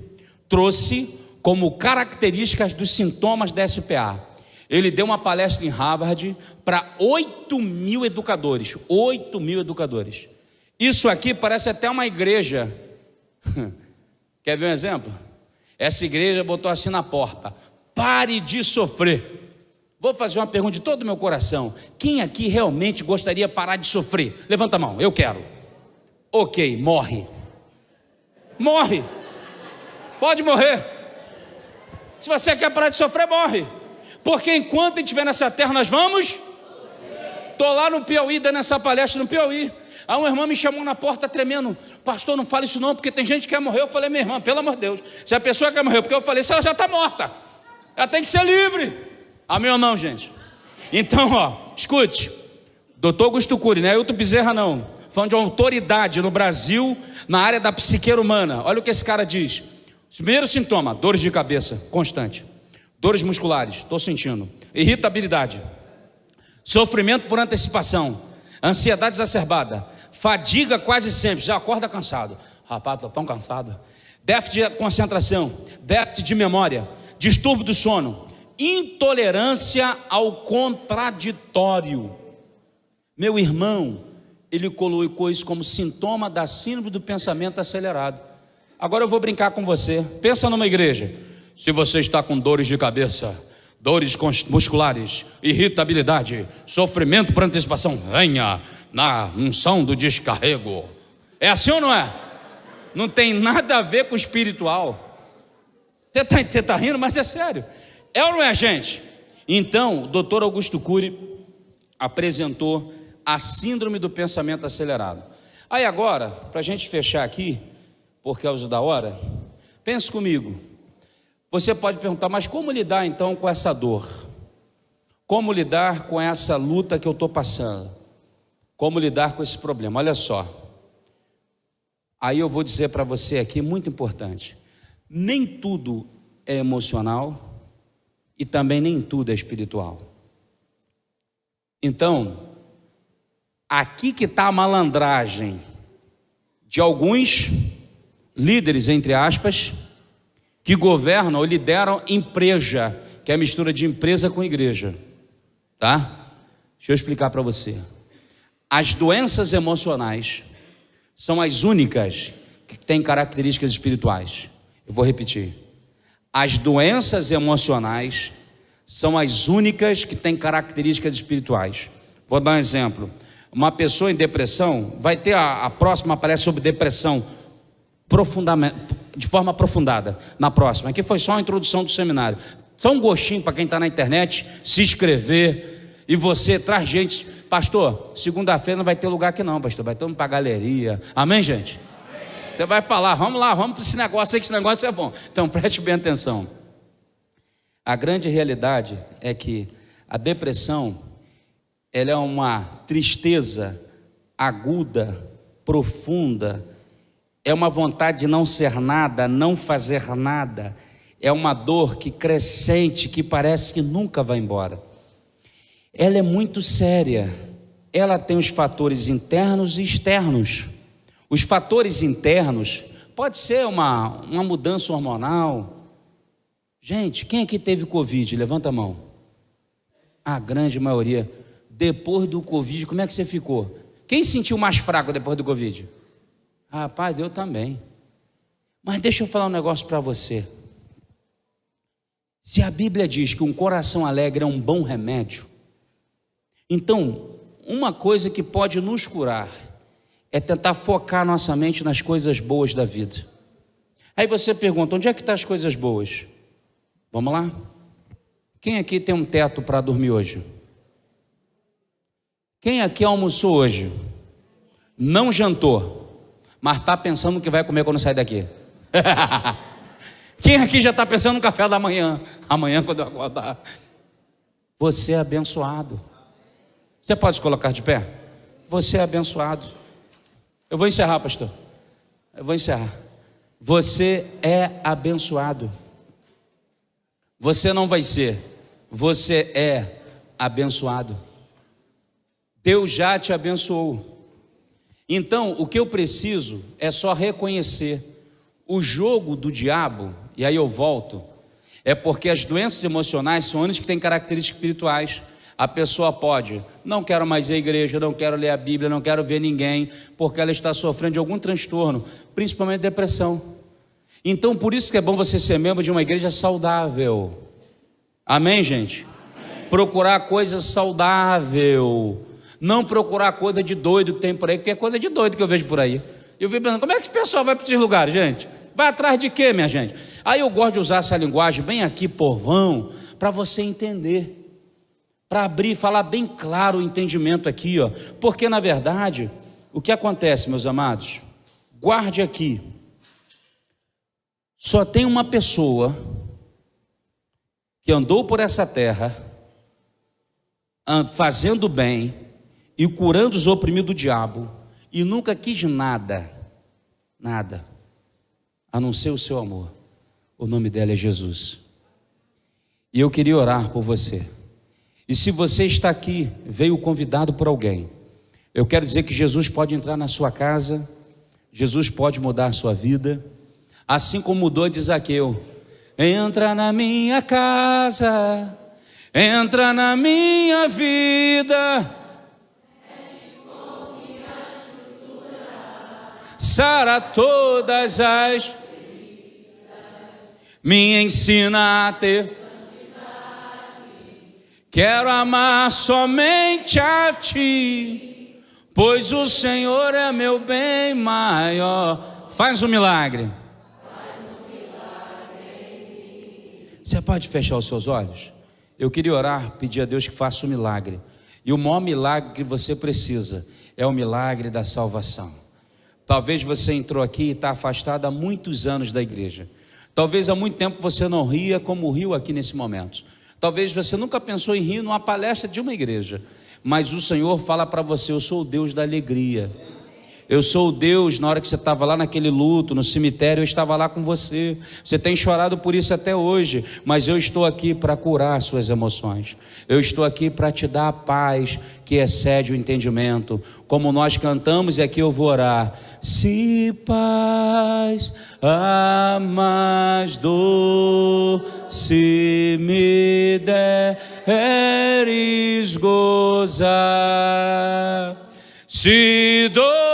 trouxe como características dos sintomas da SPA. Ele deu uma palestra em Harvard para 8.000 educadores. 8.000 educadores. Isso aqui parece até uma igreja. Quer ver um exemplo? Essa igreja botou assim na porta: pare de sofrer. Vou fazer uma pergunta de todo o meu coração: quem aqui realmente gostaria de parar de sofrer? Levanta a mão, eu quero. Ok, morre. Morre. Pode morrer. Se você quer parar de sofrer, morre. Porque enquanto a gente estiver nessa terra, nós vamos. Estou lá no Piauí, dando essa palestra no Piauí. Aí uma irmã me chamou na porta tremendo: pastor, não fale isso não, porque tem gente que quer morrer. Eu falei: minha irmã, pelo amor de Deus, se a pessoa quer morrer, porque eu falei, se ela já está morta, ela tem que ser livre. Amém ou não, gente? Então, escute, doutor Augusto Cury, não é Hilton Bezerra não, falando de uma autoridade no Brasil, na área da psiqueira humana. Olha o que esse cara diz. Primeiro sintoma: dores de cabeça constante, dores musculares, estou sentindo, irritabilidade, sofrimento por antecipação, ansiedade exacerbada, fadiga quase sempre, já acorda cansado. Rapaz, estou tão cansado. Déficit de concentração, déficit de memória, distúrbio do sono, intolerância ao contraditório. Meu irmão, ele colocou isso como sintoma da síndrome do pensamento acelerado. Agora eu vou brincar com você. Pensa numa igreja. Se você está com dores de cabeça, dores musculares, irritabilidade, sofrimento por antecipação, venha na unção do descarrego. É assim ou não é? Não tem nada a ver com o espiritual. Você está rindo, mas é sério. É ou não é, gente? Então, o doutor Augusto Cury apresentou a síndrome do pensamento acelerado. Aí agora, para a gente fechar aqui, por causa da hora, pense comigo. Você pode perguntar: mas como lidar então com essa dor? Como lidar com essa luta que eu estou passando? Como lidar com esse problema? Olha só. Aí eu vou dizer para você aqui, muito importante: nem tudo é emocional e também nem tudo é espiritual. Então, aqui que está a malandragem de alguns líderes, entre aspas, que governam ou lideram empresa, que é a mistura de empresa com igreja, tá? Deixa eu explicar para você. As doenças emocionais são as únicas que têm características espirituais. Eu vou repetir. As doenças emocionais são as únicas que têm características espirituais. Vou dar um exemplo. Uma pessoa em depressão, vai ter a próxima palestra sobre depressão profundamente, de forma aprofundada, na próxima. Aqui foi só uma introdução do seminário. Só um gostinho para quem está na internet, se inscrever, e você traz gente. Pastor, segunda-feira não vai ter lugar aqui não, pastor, vai ter para galeria. Amém, gente? Amém. Você vai falar: vamos lá, vamos para esse negócio aí, que esse negócio é bom. Então preste bem atenção. A grande realidade é que a depressão, ela é uma tristeza aguda, profunda, é uma vontade de não ser nada, não fazer nada, é uma dor que crescente, que parece que nunca vai embora. Ela é muito séria, ela tem os fatores internos e externos. Os fatores internos, pode ser uma mudança hormonal. Gente, quem aqui teve Covid? Levanta a mão. A grande maioria. Depois do Covid, como é que você ficou? Quem sentiu mais fraco depois do Covid? Rapaz, eu também. Mas deixa eu falar um negócio para você. Se a Bíblia diz que um coração alegre é um bom remédio, então, uma coisa que pode nos curar é tentar focar nossa mente nas coisas boas da vida. Aí você pergunta, onde é que estão as coisas boas? Vamos lá? Quem aqui tem um teto para dormir hoje? Quem aqui almoçou hoje? Não jantou, mas está pensando no que vai comer quando sair daqui? Quem aqui já está pensando no café da manhã? Amanhã quando eu acordar. Você é abençoado. Você pode se colocar de pé? Você é abençoado. Eu vou encerrar, pastor. Eu vou encerrar. Você é abençoado. Você não vai ser. Você é abençoado. Deus já te abençoou. Então, o que eu preciso é só reconhecer o jogo do diabo, e aí eu volto, é porque as doenças emocionais são anos que têm características espirituais. A pessoa pode, não quero mais ir à igreja, não quero ler a Bíblia, não quero ver ninguém, porque ela está sofrendo de algum transtorno, principalmente depressão. Então, por isso que é bom você ser membro de uma igreja saudável. Amém, gente? Amém. Procurar coisa saudável. Não procurar coisa de doido que tem por aí, porque é coisa de doido que eu vejo por aí. Eu fico pensando, como é que esse pessoal vai para esses lugares, gente? Vai atrás de quê, minha gente? Aí eu gosto de usar essa linguagem bem aqui, povão, para você entender, para abrir, falar bem claro o entendimento aqui, ó. Porque na verdade, o que acontece, meus amados? Guarde aqui. Só tem uma pessoa que andou por essa terra, fazendo bem e curando os oprimidos do diabo, e nunca quis nada, a não ser o seu amor. O nome dela é Jesus. E eu queria orar por você. E se você está aqui, veio convidado por alguém, eu quero dizer que Jesus pode entrar na sua casa, Jesus pode mudar a sua vida, assim como mudou de Zaqueu. Entra na minha casa, entra na minha vida, sara todas as feridas, me ensina a ter, quero amar somente a ti, pois o Senhor é meu bem maior. Faz um milagre. Você pode fechar os seus olhos? Eu queria orar, pedir a Deus que faça um milagre. E o maior milagre que você precisa é o milagre da salvação. Talvez você entrou aqui e está afastado há muitos anos da igreja. Talvez há muito tempo você não ria como riu aqui nesse momento. Talvez você nunca pensou em rir numa palestra de uma igreja. Mas o Senhor fala para você, eu sou o Deus da alegria. Eu sou o Deus, na hora que você estava lá naquele luto, no cemitério, eu estava lá com você. Você tem chorado por isso até hoje, mas eu estou aqui para curar suas emoções. Eu estou aqui para te dar a paz que excede o entendimento. Como nós cantamos, e aqui eu vou orar. Se paz a mais doce me deres gozar, se dor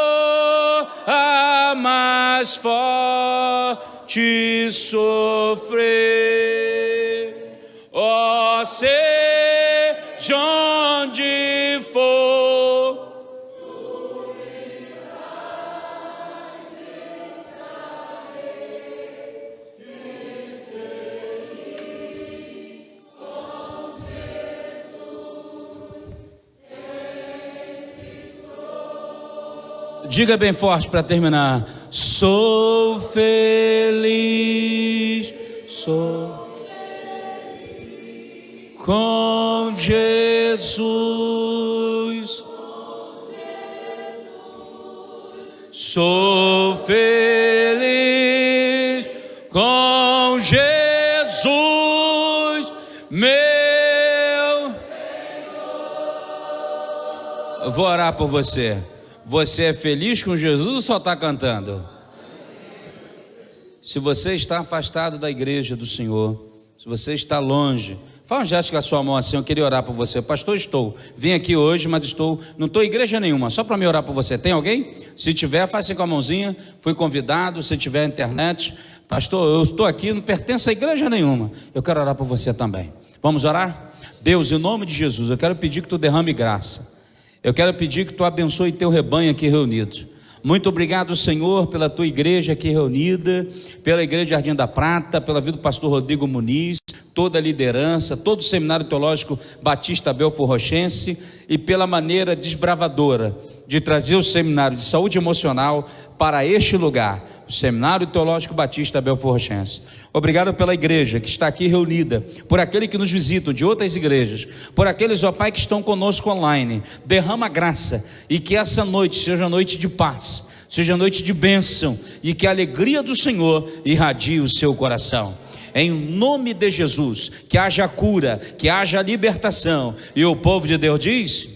a mais forte sofrer, ó, seja onde for, diga bem forte para terminar. Sou feliz, sou com Jesus. Sou feliz com Jesus, meu. Eu vou orar por você. Você é feliz com Jesus ou só está cantando? Se você está afastado da igreja do Senhor, se você está longe, fala um gesto com a sua mão assim, eu queria orar por você. Pastor, vim aqui hoje, mas não estou em igreja nenhuma, só para me orar por você. Tem alguém? Se tiver, faça assim com a mãozinha. Fui convidado, se tiver internet. Pastor, eu estou aqui, não pertenço a igreja nenhuma. Eu quero orar por você também. Vamos orar? Deus, em nome de Jesus, eu quero pedir que tu derrame graça. Eu quero pedir que tu abençoe teu rebanho aqui reunido. Muito obrigado, Senhor, pela tua igreja aqui reunida, pela igreja Jardim da Prata, pela vida do pastor Rodrigo Muniz, toda a liderança, todo o Seminário Teológico Batista Belfor Rochense, e pela maneira desbravadora de trazer o Seminário de Saúde Emocional para este lugar, o Seminário Teológico Batista Belfor Rochense. Obrigado pela igreja que está aqui reunida, por aqueles que nos visitam de outras igrejas, por aqueles, ó Pai, que estão conosco online. Derrama graça, e que essa noite seja noite de paz, seja noite de bênção, e que a alegria do Senhor irradie o seu coração. Em nome de Jesus, que haja cura, que haja libertação, e o povo de Deus diz...